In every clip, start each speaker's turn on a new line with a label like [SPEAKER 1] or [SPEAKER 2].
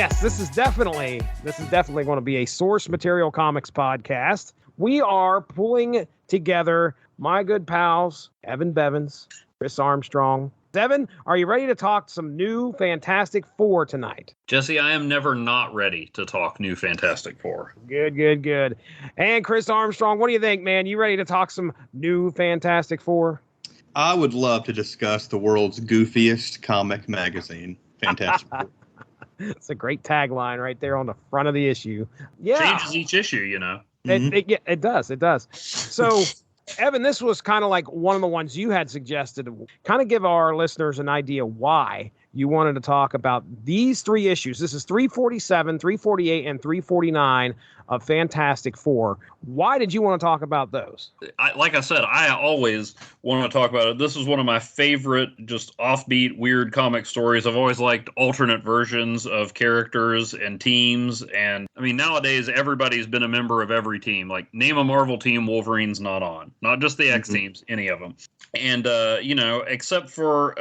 [SPEAKER 1] Yes, this is definitely going to be a Source Material Comics podcast. We are pulling together my good pals, Evan Bevins, Chris Armstrong. Evan, are you ready to talk some new Fantastic Four tonight?
[SPEAKER 2] Jesse, I am never not ready to talk new Fantastic Four.
[SPEAKER 1] Good. And Chris Armstrong, what do you think, man? You ready to talk some new Fantastic Four?
[SPEAKER 3] I would love to discuss the world's goofiest comic magazine, Fantastic Four.
[SPEAKER 1] It's a great tagline right there on the front of the issue. Yeah.
[SPEAKER 2] Changes each issue, you know.
[SPEAKER 1] It does. So, Evan, this was kind of like one of the ones you had suggested. Kind of give our listeners an idea why you wanted to talk about these three issues. This is 347, 348, and 349 of Fantastic Four. Why did you want to talk about those?
[SPEAKER 2] Like I said, I always want to talk about it. This is one of my favorite, just offbeat, weird comic stories. I've always liked alternate versions of characters and teams. And I mean, nowadays, everybody's been a member of every team. Like, name a Marvel team, Wolverine's not on. Not just the X teams, any of them. And, except for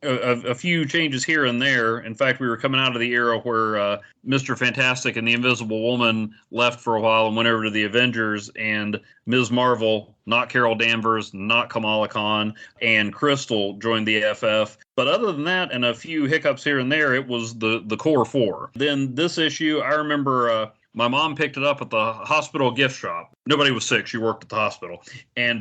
[SPEAKER 2] a few changes here and there. In fact, we were coming out of the era where Mr. Fantastic and the Invisible Woman left for a while and went over to the Avengers, and Ms. Marvel, not Carol Danvers, not Kamala Khan, and Crystal joined the FF. But other than that, and a few hiccups here and there, it was the core four. Then this issue, I remember my mom picked it up at the hospital gift shop. Nobody was sick. She worked at the hospital. And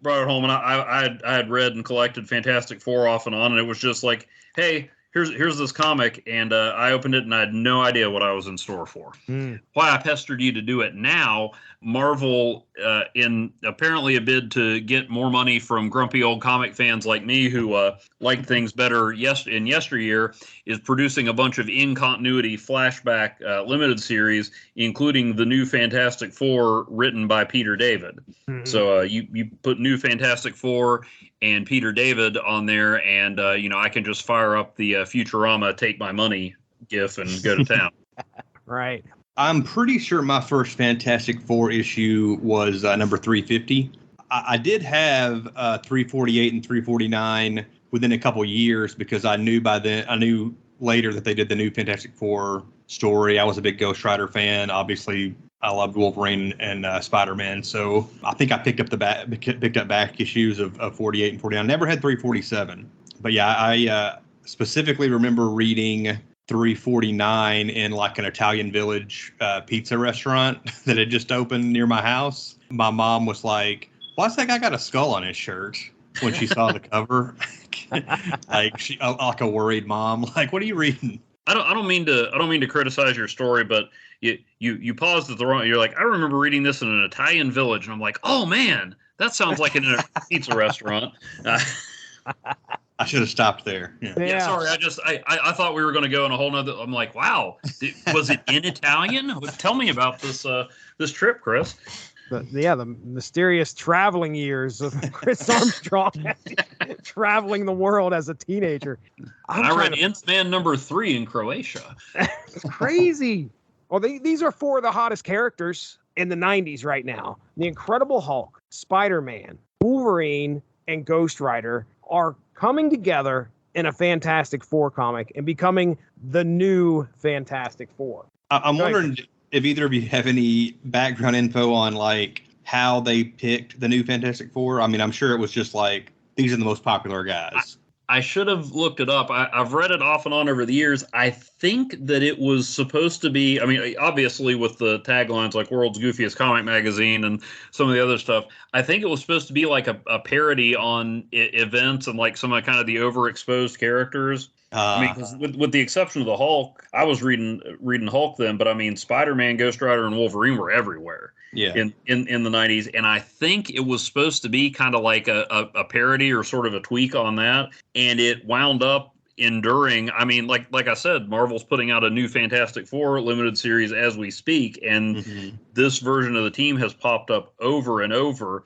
[SPEAKER 2] brought it home, and I had read and collected Fantastic Four off and on, and it was just like, hey, here's this comic, and I opened it, and I had no idea what I was in store for. Why I pestered you to do it now, Marvel, in apparently a bid to get more money from grumpy old comic fans like me who liked things better in yesteryear, is producing a bunch of in-continuity flashback limited series, including the new Fantastic Four written by Peter David. So you put new Fantastic Four and Peter David on there, and I can just fire up the Futurama "Take My Money" gif and go to town.
[SPEAKER 1] Right.
[SPEAKER 3] I'm pretty sure my first Fantastic Four issue was number 350. I did have 348 and 349 within a couple years because I knew later that they did the new Fantastic Four story. I was a big Ghost Rider fan. Obviously, I loved Wolverine and Spider-Man. So I think I picked up back issues of 48 and 49. I never had 347. But yeah, I specifically remember reading 349 in like an Italian Village pizza restaurant that had just opened near my house. My mom was like, "Why's that guy got a skull on his shirt?" when she saw the cover. Like a worried mom. Like, what are you reading?
[SPEAKER 2] I don't mean to criticize your story, but you paused at the wrong. You're like, I remember reading this in an Italian Village, and I'm like, oh man, that sounds like in a pizza restaurant.
[SPEAKER 3] I should have stopped there.
[SPEAKER 2] Yeah, sorry. I thought we were going to go in a whole nother. I'm like, wow, was it in Italian? Tell me about this trip, Chris.
[SPEAKER 1] The mysterious traveling years of Chris Armstrong traveling the world as a teenager.
[SPEAKER 2] I read Nth Man number 3 in Croatia.
[SPEAKER 1] It's crazy. Well, these are four of the hottest characters in the 90s right now. The Incredible Hulk, Spider-Man, Wolverine, and Ghost Rider are coming together in a Fantastic Four comic and becoming the new Fantastic Four.
[SPEAKER 3] I'm wondering if either of you have any background info on like how they picked the new Fantastic Four. I mean, I'm sure it was just like, these are the most popular guys.
[SPEAKER 2] I should have looked it up. I've read it off and on over the years. I think that it was supposed to be, I mean, obviously with the taglines like World's Goofiest Comic Magazine and some of the other stuff, I think it was supposed to be like a parody on events and like some of kind of the overexposed characters. I mean, 'cause with the exception of the Hulk, I was reading Hulk then, but I mean, Spider-Man, Ghost Rider, and Wolverine were everywhere.
[SPEAKER 3] Yeah.
[SPEAKER 2] In the 90s, and I think it was supposed to be kind of like a parody or sort of a tweak on that, and it wound up enduring. I mean, like I said, Marvel's putting out a new Fantastic Four limited series as we speak, and this version of the team has popped up over and over.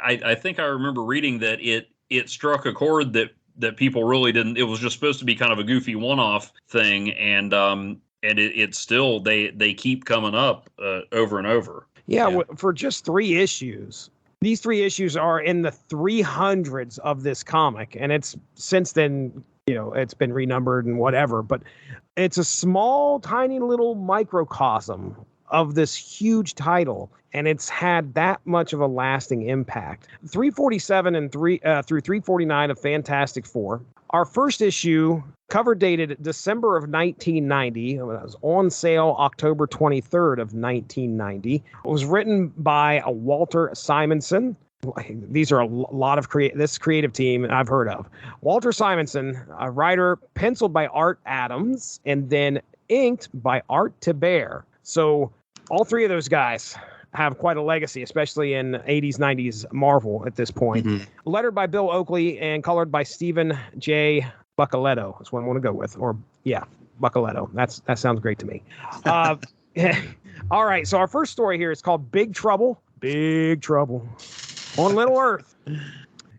[SPEAKER 2] I think I remember reading that it struck a chord that people really didn't. It was just supposed to be kind of a goofy one-off thing, and it's still they keep coming up over and over.
[SPEAKER 1] Yeah, for just 3 issues. These 3 issues are in the 300s of this comic, and it's since then, it's been renumbered and whatever. But It's a small, tiny little microcosm of this huge title, and it's had that much of a lasting impact. 347 and through 349 of Fantastic Four. Our first issue, cover dated December of 1990. It was on sale October 23rd of 1990. It was written by Walter Simonson. These are a lot of this creative team I've heard of. Walter Simonson, a writer, penciled by Art Adams, and then inked by Art Thibert. So all three of those guys have quite a legacy, especially in 80s, 90s Marvel at this point. Mm-hmm. Lettered by Bill Oakley and colored by Stephen J. Buccoletto. That's what I want to go with. Or, yeah, Buccoletto. That sounds great to me. All right, so our first story here is called Big Trouble. Big Trouble on Little Earth.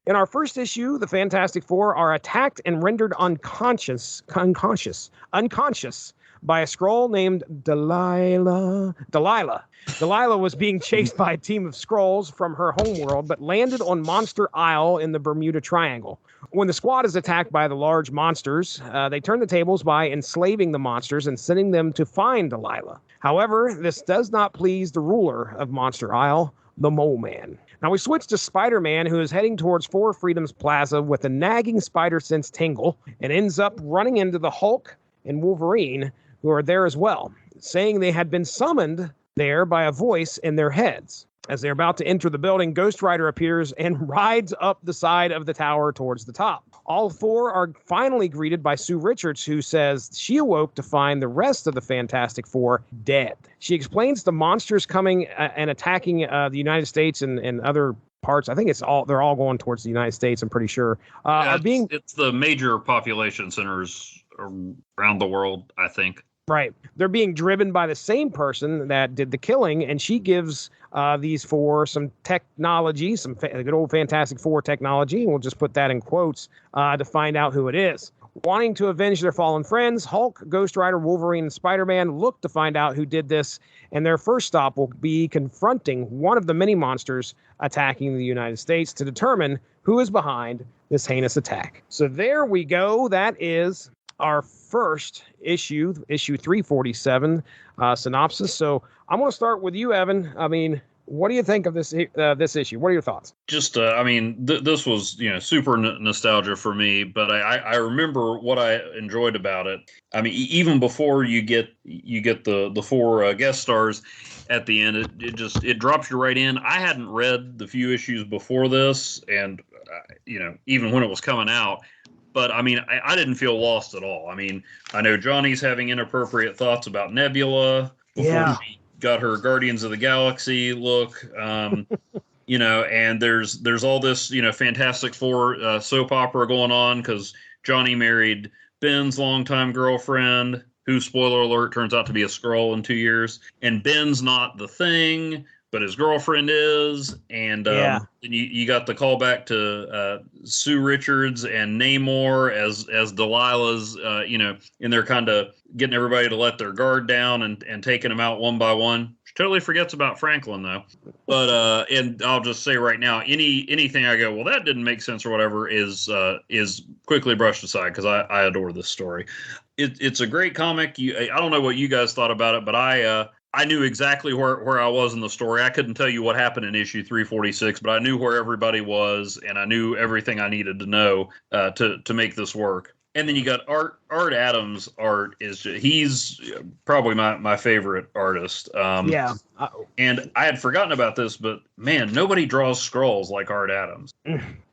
[SPEAKER 1] In our first issue, the Fantastic Four are attacked and rendered unconscious by a Skrull named Delilah. Delilah was being chased by a team of Skrulls from her homeworld, but landed on Monster Isle in the Bermuda Triangle. When the squad is attacked by the large monsters, they turn the tables by enslaving the monsters and sending them to find Delilah. However, this does not please the ruler of Monster Isle, the Mole Man. Now we switch to Spider-Man, who is heading towards Four Freedoms Plaza with a nagging spider sense tingle and ends up running into the Hulk and Wolverine, who are there as well, saying they had been summoned there by a voice in their heads. As they're about to enter the building, Ghost Rider appears and rides up the side of the tower towards the top. All four are finally greeted by Sue Richards, who says she awoke to find the rest of the Fantastic Four dead. She explains the monsters coming and attacking the United States and other parts. I think they're all going towards the United States, I'm pretty sure.
[SPEAKER 2] It's the major population centers around the world, I think.
[SPEAKER 1] Right. They're being driven by the same person that did the killing, and she gives these four some technology, some good old Fantastic Four technology, and we'll just put that in quotes to find out who it is. Wanting to avenge their fallen friends, Hulk, Ghost Rider, Wolverine, and Spider-Man look to find out who did this, and their first stop will be confronting one of the many monsters attacking the United States to determine who is behind this heinous attack. So there we go. That is our first issue 347 synopsis. So I'm going to start with you, Evan. I mean, what do you think of this issue? What are your thoughts?
[SPEAKER 2] Just, this was, super nostalgia for me, but I remember what I enjoyed about it. I mean, even before you get the four guest stars at the end, it drops you right in. I hadn't read the few issues before this, and even when it was coming out. But, I mean, I didn't feel lost at all. I mean, I know Johnny's having inappropriate thoughts about Nebula before she got her Guardians of the Galaxy look, and there's all this, Fantastic Four soap opera going on because Johnny married Ben's longtime girlfriend, who, spoiler alert, turns out to be a Skrull in 2 years. And Ben's not the Thing, but his girlfriend is, and you got the callback to Sue Richards and Namor as Delilah's, and they're kind of getting everybody to let their guard down and taking them out one by one. She totally forgets about Franklin though. But and I'll just say right now, anything I go, well, that didn't make sense or whatever is quickly brushed aside because I adore this story. It's a great comic. I don't know what you guys thought about it, but I knew exactly where I was in the story. I couldn't tell you what happened in issue 346, but I knew where everybody was, and I knew everything I needed to know to make this work. And then you got Art Adams. He's probably my favorite artist. And I had forgotten about this, but man, nobody draws Skrulls like Art Adams.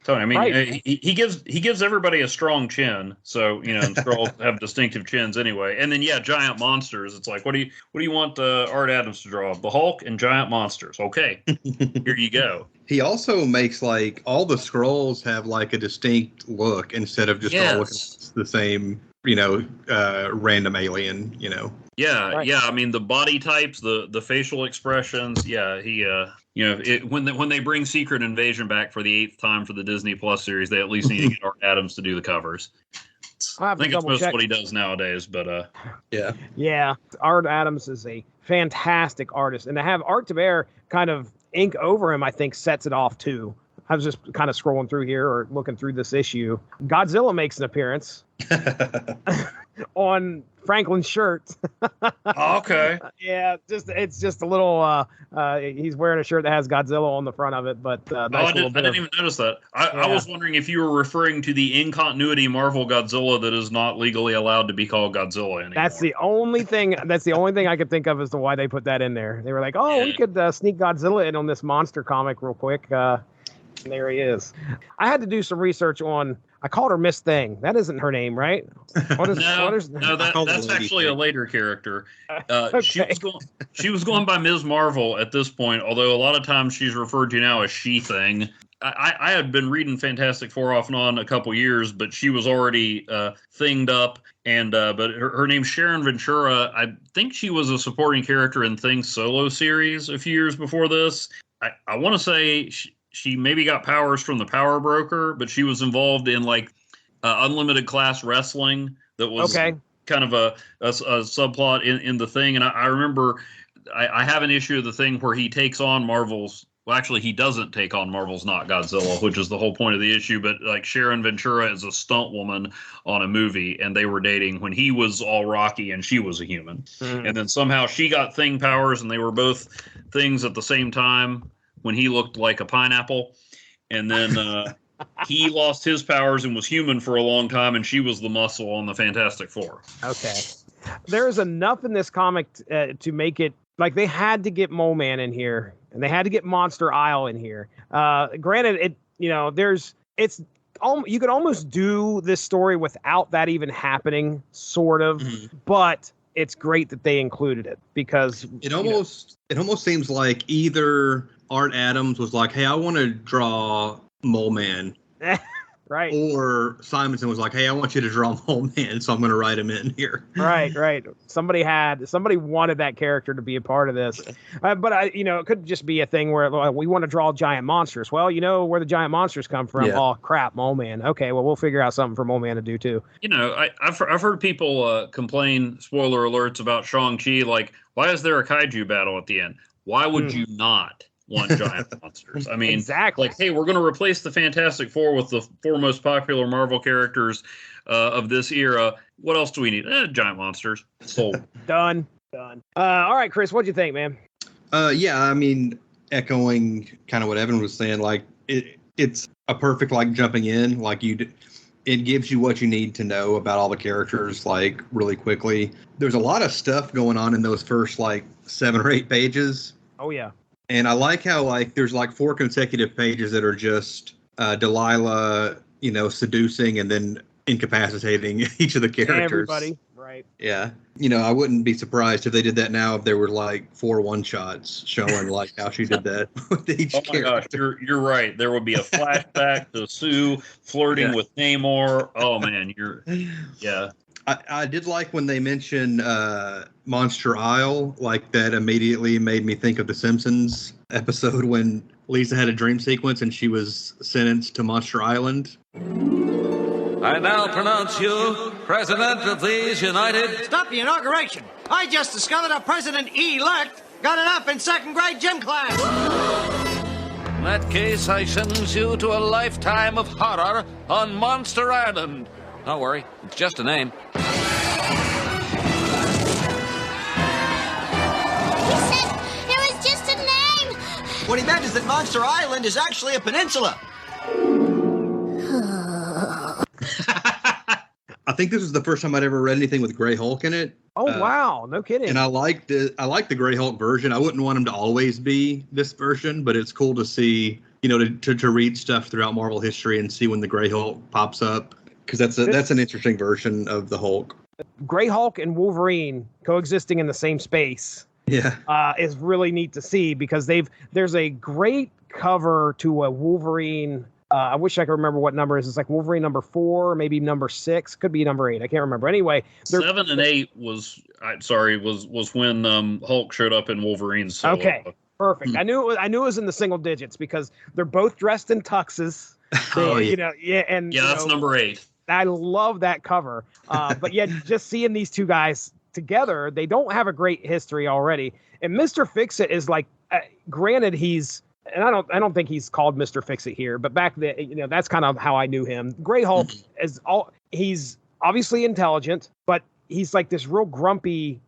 [SPEAKER 2] Tony, I mean, right. he gives everybody a strong chin. So Skrulls have distinctive chins anyway. And then giant monsters. It's like, what do you want Art Adams to draw? The Hulk and giant monsters. Okay, here you go.
[SPEAKER 3] He also makes like all the Skrulls have like a distinct look instead of just all looking the same, random alien,
[SPEAKER 2] Yeah,
[SPEAKER 1] right.
[SPEAKER 2] I mean the body types, the facial expressions. Yeah, he when they bring Secret Invasion back for the 8th time for the Disney Plus series, they at least need to get Art Adams to do the covers. I think it's most what he does nowadays, but
[SPEAKER 1] yeah, Art Adams is a fantastic artist, and to have Art Thibert kind of ink over him, I think sets it off too. I was just kind of scrolling through here or looking through this issue. Godzilla makes an appearance on Franklin's shirt.
[SPEAKER 2] Okay.
[SPEAKER 1] Yeah, it's just a little. He's wearing a shirt that has Godzilla on the front of it, but nice
[SPEAKER 2] I didn't even notice that. I was wondering if you were referring to the in continuity Marvel Godzilla that is not legally allowed to be called Godzilla anymore.
[SPEAKER 1] That's the only thing. That's the only thing I could think of as to why they put that in there. They were like, "Oh, we could sneak Godzilla in on this monster comic real quick." And there he is. I had to do some research on. I called her Miss Thing. That isn't her name, right?
[SPEAKER 2] No, that's actually a later character.
[SPEAKER 1] Okay.
[SPEAKER 2] She was going by Ms. Marvel at this point, although a lot of times she's referred to now as She Thing. I had been reading Fantastic Four off and on a couple years, but she was already thinged up. And but her name's Sharon Ventura. I think she was a supporting character in Thing's solo series a few years before this. I want to say she maybe got powers from the Power Broker, but she was involved in like unlimited class wrestling. That was kind of a subplot in the Thing. And I remember I have an issue of the Thing where he takes on Marvel's. Well, actually, he doesn't take on Marvel's Not Godzilla, which is the whole point of the issue. But like Sharon Ventura is a stunt woman on a movie, and they were dating when he was all Rocky and she was a human. Mm-hmm. And then somehow she got Thing powers, and they were both things at the same time when he looked like a pineapple. And then he lost his powers and was human for a long time, and she was the muscle on the Fantastic Four.
[SPEAKER 1] Okay. There's enough in this comic to make it like they had to get Mole Man in here. And they had to get Monster Isle in here. Granted, you could almost do this story without that even happening, sort of. Mm-hmm. But it's great that they included it because
[SPEAKER 3] it almost seems like either Art Adams was like, "Hey, I want to draw Mole Man."
[SPEAKER 1] Right.
[SPEAKER 3] Or Simonson was like, "Hey, I want you to draw Mole Man, so I'm going to write him in here."
[SPEAKER 1] Right. Somebody wanted that character to be a part of this, but it could just be a thing where we want to draw giant monsters. Well, where the giant monsters come from. Yeah. Oh crap, Mole Man. Okay, well we'll figure out something for Mole Man to do too.
[SPEAKER 2] I've heard people complain, spoiler alerts, about Shang-Chi. Like, why is there a kaiju battle at the end? Why would you not want giant monsters? I mean,
[SPEAKER 1] exactly.
[SPEAKER 2] Like, hey, we're going to replace the Fantastic Four with the four most popular Marvel characters of this era. What else do we need? Giant monsters. Sold.
[SPEAKER 1] Done. All right, Chris, what'd you think, man?
[SPEAKER 3] Yeah, I mean, echoing kind of what Evan was saying, like it's a perfect like jumping in, like it gives you what you need to know about all the characters like really quickly. There's a lot of stuff going on in those first like 7 or 8 pages.
[SPEAKER 1] Oh yeah.
[SPEAKER 3] And I like how like there's like 4 consecutive pages that are just Delilah, seducing and then incapacitating each of the characters.
[SPEAKER 1] Everybody, right?
[SPEAKER 3] Yeah. I wouldn't be surprised if they did that now if there were like 4 one-shots showing like how she did that with each character.
[SPEAKER 2] Oh my gosh, you're right. There would be a flashback to Sue flirting with Namor. Oh man, yeah.
[SPEAKER 3] I did like when they mentioned Monster Isle, like that immediately made me think of the Simpsons episode when Lisa had a dream sequence and she was sentenced to Monster Island.
[SPEAKER 4] I now pronounce you President of these United...
[SPEAKER 5] Stop the inauguration. I just discovered our President-elect got it up in 2nd grade gym class.
[SPEAKER 4] In that case, I sentence you to a lifetime of horror on Monster Island. Don't worry, it's just a name.
[SPEAKER 6] He said it was just a name.
[SPEAKER 5] What he meant is that Monster Island is actually a peninsula.
[SPEAKER 3] I think this was the first time I'd ever read anything with Grey Hulk in it.
[SPEAKER 1] Oh wow, no kidding.
[SPEAKER 3] And I like the Grey Hulk version. I wouldn't want him to always be this version, but it's cool to see, to read stuff throughout Marvel history and see when the Grey Hulk pops up. Because that's an interesting version of the Hulk.
[SPEAKER 1] Grey Hulk and Wolverine coexisting in the same space.
[SPEAKER 3] Yeah,
[SPEAKER 1] is really neat to see because there's a great cover to a Wolverine. I wish I could remember what number it is. It's like Wolverine number 4, maybe number 6, could be number 8. I can't remember. Anyway,
[SPEAKER 2] 7 and 8 was when Hulk showed up in Wolverine's solo.
[SPEAKER 1] Okay, perfect. I knew it was in the single digits because they're both dressed in tuxes.
[SPEAKER 2] That's number 8.
[SPEAKER 1] I love that cover. But yeah, just seeing these two guys together, they don't have a great history already. And Mr. Fix-It is like, granted, he's and I don't think he's called Mr. Fix-It here, but back then, that's kind of how I knew him. Gray Hulk he's obviously intelligent, but he's like this real grumpy,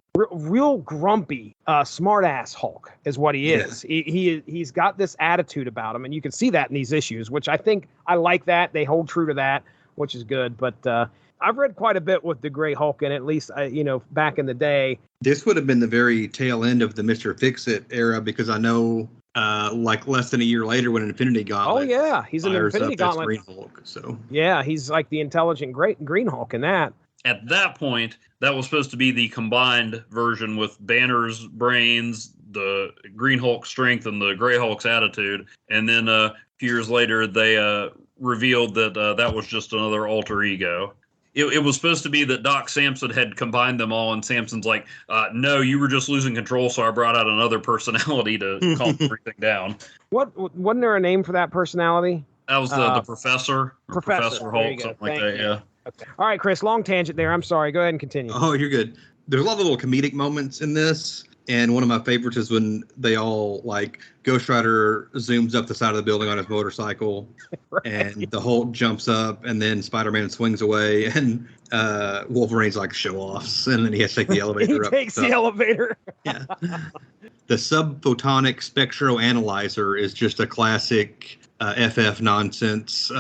[SPEAKER 1] smart ass Hulk is what he is. He's got this attitude about him, and you can see that in these issues, which I think I like that. They hold true to that, which is good. But I've read quite a bit with the Gray Hulk, and at least back in the day.
[SPEAKER 3] This would have been the very tail end of the Mr. Fix-It era, because I know like less than a year later when Infinity Gauntlet.
[SPEAKER 1] Oh yeah, he's an Infinity Gauntlet.
[SPEAKER 3] Green Hulk, so
[SPEAKER 1] yeah, he's like the intelligent Green Hulk in that.
[SPEAKER 2] At that point, that was supposed to be the combined version with Banner's brains, the Green Hulk strength, and the Gray Hulk's attitude. And then a few years later, they revealed that that was just another alter ego. It was supposed to be that Doc Samson had combined them all, and Samson's like, no, you were just losing control, so I brought out another personality to calm everything down.
[SPEAKER 1] Wasn't there a name for that personality?
[SPEAKER 2] That was the Professor. Professor Hulk, something like that, yeah.
[SPEAKER 1] Okay. All right, Chris, long tangent there. I'm sorry. Go ahead and continue.
[SPEAKER 3] Oh, you're good. There's a lot of little comedic moments in this. And one of my favorites is when they all, like, Ghost Rider zooms up the side of the building on his motorcycle, right. And the Hulk jumps up, and then Spider-Man swings away, and Wolverine's like show-offs, and then he has to take the elevator up.
[SPEAKER 1] He takes the elevator.
[SPEAKER 3] Yeah. The subphotonic spectroanalyzer is just a classic FF nonsense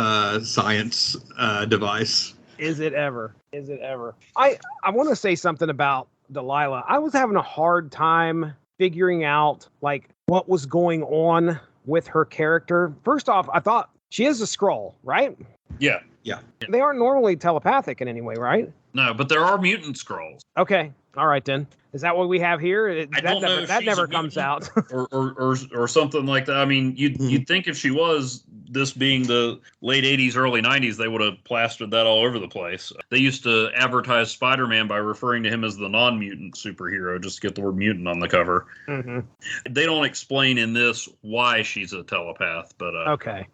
[SPEAKER 3] science device.
[SPEAKER 1] Is it ever? Is it ever? I want to say something about Delilah. I was having a hard time figuring out like what was going on with her character. First off, I thought she is a Skrull, right?
[SPEAKER 2] Yeah.
[SPEAKER 1] They aren't normally telepathic in any way, right?
[SPEAKER 2] No, but there are mutant Skrulls.
[SPEAKER 1] Okay. All right, then. Is that what we have here? That never comes out.
[SPEAKER 2] or something like that. I mean, you'd think if she was, this being the late 80s, early 90s, they would have plastered that all over the place. They used to advertise Spider-Man by referring to him as the non-mutant superhero, just to get the word mutant on the cover.
[SPEAKER 1] Mm-hmm.
[SPEAKER 2] They don't explain in this why she's a telepath, but...
[SPEAKER 1] Okay.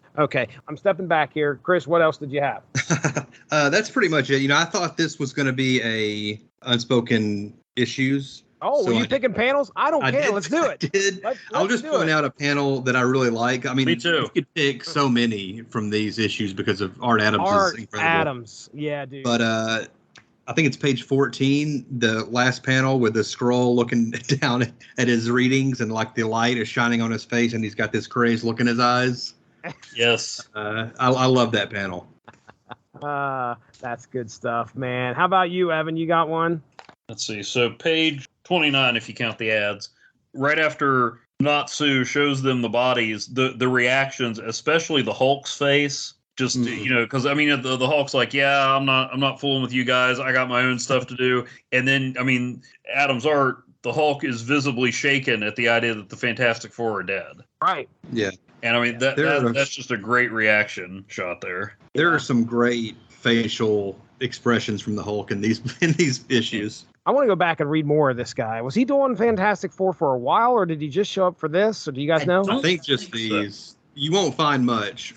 [SPEAKER 1] I'm stepping back here. Chris, what else did you have?
[SPEAKER 3] That's pretty much it. I thought this was going to be a unspoken issues.
[SPEAKER 1] Oh, so were you picking panels? I don't care. Let's do it.
[SPEAKER 3] I'll just point out a panel that I really like. I mean,
[SPEAKER 2] me too.
[SPEAKER 3] You could pick so many from these issues because of Art Adams is incredible.
[SPEAKER 1] Adams. Yeah, dude.
[SPEAKER 3] But I think it's page 14, the last panel with the Skrull looking down at his readings, and like the light is shining on his face, and he's got this crazed look in his eyes.
[SPEAKER 2] Yes.
[SPEAKER 3] I love that panel.
[SPEAKER 1] That's good stuff, man. How about you, Evan? You got one?
[SPEAKER 2] Let's see. So page 29, if you count the ads, right after Natsu shows them the bodies, the reactions, especially the Hulk's face, just because I mean the Hulk's like, yeah, I'm not fooling with you guys. I got my own stuff to do. And then I mean Adam's art, the Hulk is visibly shaken at the idea that the Fantastic Four are dead.
[SPEAKER 1] Right.
[SPEAKER 3] Yeah.
[SPEAKER 2] And I mean that's just a great reaction shot there.
[SPEAKER 3] There are some great facial expressions from the Hulk in these issues.
[SPEAKER 1] I want to go back and read more of this guy. Was he doing Fantastic Four for a while, or did he just show up for this? Or do you guys know?
[SPEAKER 3] I think just these. You won't find much.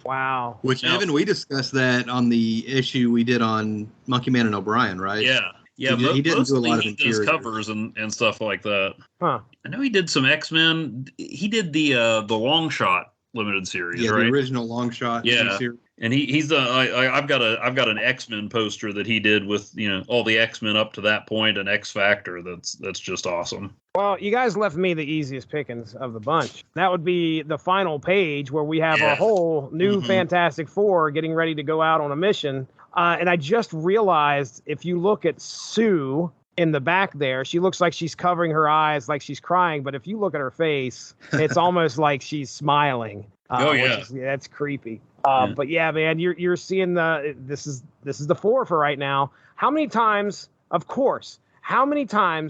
[SPEAKER 1] Wow.
[SPEAKER 3] Which, Evan, we discussed that on the issue we did on Monkey Man and O'Brien, right?
[SPEAKER 2] Yeah.
[SPEAKER 3] He didn't do a lot of interiors.
[SPEAKER 2] Covers and stuff like that.
[SPEAKER 1] Huh.
[SPEAKER 2] I know he did some X-Men. He did the Long Shot limited series, right?
[SPEAKER 3] The original Long Shot.
[SPEAKER 2] Yeah.
[SPEAKER 3] Series.
[SPEAKER 2] And he's I've got an X-Men poster that he did with all the X-Men up to that point and X Factor. That's just awesome.
[SPEAKER 1] Well, you guys left me the easiest pickings of the bunch. That would be the final page where we have a whole new Fantastic Four getting ready to go out on a mission. And I just realized if you look at Sue in the back there, she looks like she's covering her eyes like she's crying. But if you look at her face, it's almost like she's smiling. That's creepy. But yeah, man, you're seeing this is the Four for right now. How many times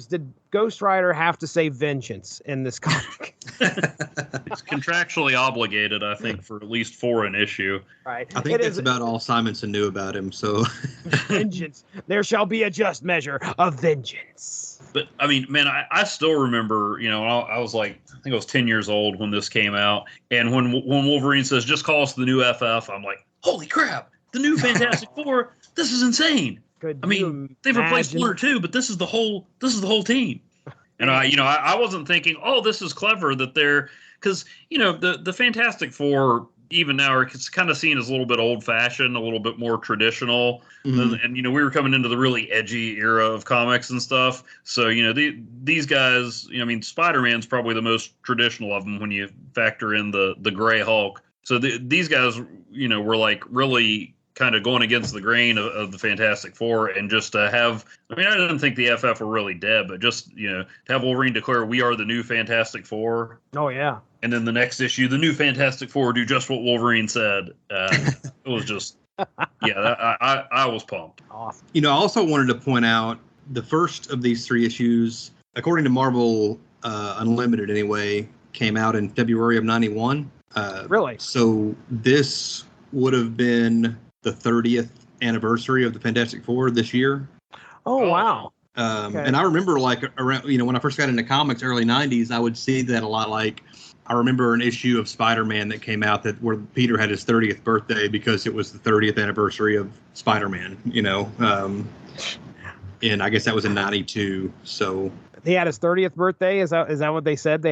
[SPEAKER 1] did Ghost Rider have to say vengeance in this comic?
[SPEAKER 2] It's contractually obligated, I think, for at least 4 an issue.
[SPEAKER 1] Right.
[SPEAKER 3] I think that's about all Simonson knew about him. So
[SPEAKER 1] vengeance. There shall be a just measure of vengeance.
[SPEAKER 2] But I mean, man, I still remember, I was like, I think I was 10 years old when this came out. And when Wolverine says, just call us the new FF, I'm like, holy crap, the new Fantastic Four, this is insane. They've replaced 1 or 2, but this is the whole team. And I wasn't thinking, oh, this is clever that they're, because the Fantastic Four even now are kind of seen as a little bit old fashioned, a little bit more traditional. Mm-hmm. And we were coming into the really edgy era of comics and stuff. So these guys, Spider-Man's probably the most traditional of them when you factor in the Gray Hulk. So these guys, were like really kind of going against the grain of the Fantastic Four, and just to have, I didn't think the FF were really dead, but just, to have Wolverine declare we are the new Fantastic Four.
[SPEAKER 1] Oh, yeah.
[SPEAKER 2] And then the next issue, the new Fantastic Four do just what Wolverine said. It was just, I was pumped.
[SPEAKER 1] Awesome.
[SPEAKER 3] I also wanted to point out the first of these 3 issues, according to Marvel Unlimited anyway, came out in February of 91.
[SPEAKER 1] Really?
[SPEAKER 3] So this would have been the 30th anniversary of the Fantastic Four this year.
[SPEAKER 1] Oh, wow.
[SPEAKER 3] Okay. And I remember around, when I first got into comics, early 90s, I would see that a lot. I remember an issue of Spider-Man that came out where Peter had his 30th birthday because it was the 30th anniversary of Spider-Man, and I guess that was in 92. So
[SPEAKER 1] he had his 30th birthday. Is that what they said?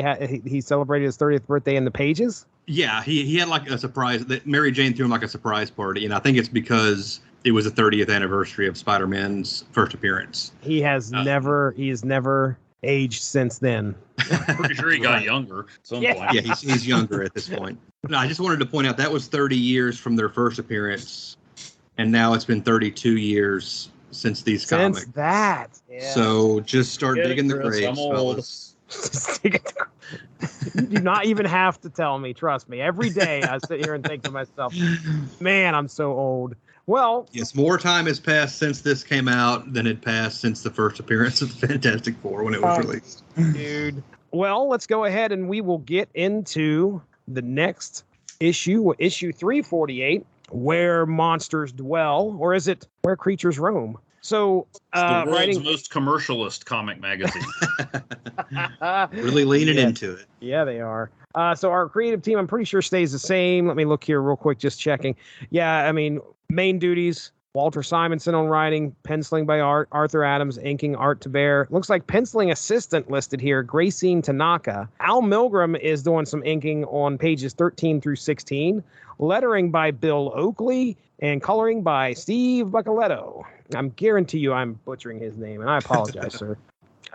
[SPEAKER 1] He celebrated his 30th birthday in the pages?
[SPEAKER 3] Yeah, he had like a surprise that Mary Jane threw him like a surprise party, and I think it's because it was the 30th anniversary of Spider-Man's first appearance.
[SPEAKER 1] He has never aged since then.
[SPEAKER 2] Pretty sure he got younger at some point.
[SPEAKER 3] Yeah, he's younger at this point. No, I just wanted to point out that was 30 years from their first appearance, and now it's been 32 years since these comics.
[SPEAKER 1] Since that. Yeah.
[SPEAKER 3] So just start digging the graves, fellas.
[SPEAKER 1] You do not even have to tell me. Trust me. Every day I sit here and think to myself, man, I'm so old. Well,
[SPEAKER 3] yes, more time has passed since this came out than had passed since the first appearance of the Fantastic Four when it was released.
[SPEAKER 1] Dude. Well, let's go ahead and we will get into the next issue 348, Where Monsters Dwell, or is it Where Creatures Roam? So,
[SPEAKER 2] the world's most commercialist comic magazine.
[SPEAKER 3] Really leaning into it.
[SPEAKER 1] Yeah, they are. So our creative team, I'm pretty sure, stays the same. Let me look here real quick, just checking. Yeah, main duties, Walter Simonson on writing, penciling by Art, Arthur Adams, inking Art Taber. Looks like penciling assistant listed here, Gracine Tanaka. Al Milgram is doing some inking on pages 13 through 16. Lettering by Bill Oakley and coloring by Steve Buccoletto. I'm guarantee you I'm butchering his name, and I apologize, sir.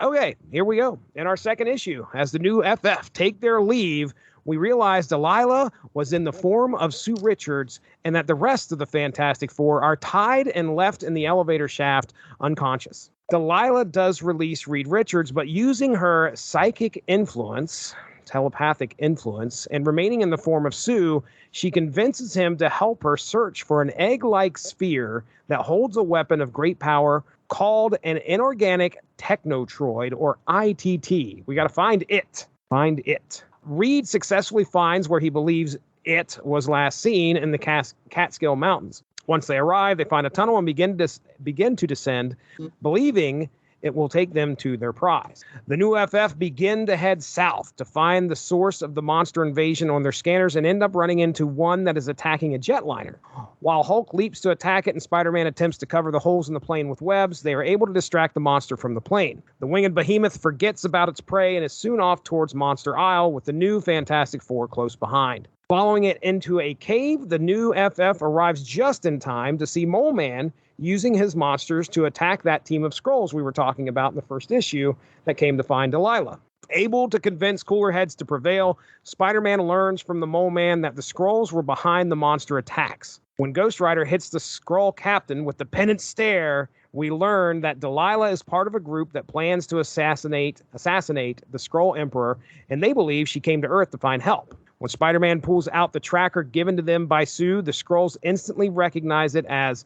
[SPEAKER 1] Okay, here we go. In our second issue, as the new FF take their leave, we realize Delilah was in the form of Sue Richards and that the rest of the Fantastic Four are tied and left in the elevator shaft unconscious. Delilah does release Reed Richards, but using her psychic influence, telepathic influence, and remaining in the form of Sue, she convinces him to help her search for an egg-like sphere that holds a weapon of great power called an inorganic technotroid, or ITT. We got to find it. Find it. Reed successfully finds where he believes it was last seen in the Catskill Mountains. Once they arrive, they find a tunnel and begin to descend, believing it will take them to their prize. The new FF begin to head south to find the source of the monster invasion on their scanners and end up running into one that is attacking a jetliner. While Hulk leaps to attack it and Spider-Man attempts to cover the holes in the plane with webs, they are able to distract the monster from the plane. The winged behemoth forgets about its prey and is soon off towards Monster Isle with the new Fantastic Four close behind. Following it into a cave, the new FF arrives just in time to see Mole Man using his monsters to attack that team of Skrulls we were talking about in the first issue that came to find Delilah. Able to convince cooler heads to prevail, Spider-Man learns from the Mole Man that the Skrulls were behind the monster attacks. When Ghost Rider hits the Skrull captain with the penitent stare, we learn that Delilah is part of a group that plans to assassinate the Skrull Emperor, and they believe she came to Earth to find help. When Spider-Man pulls out the tracker given to them by Sue, the Skrulls instantly recognize it as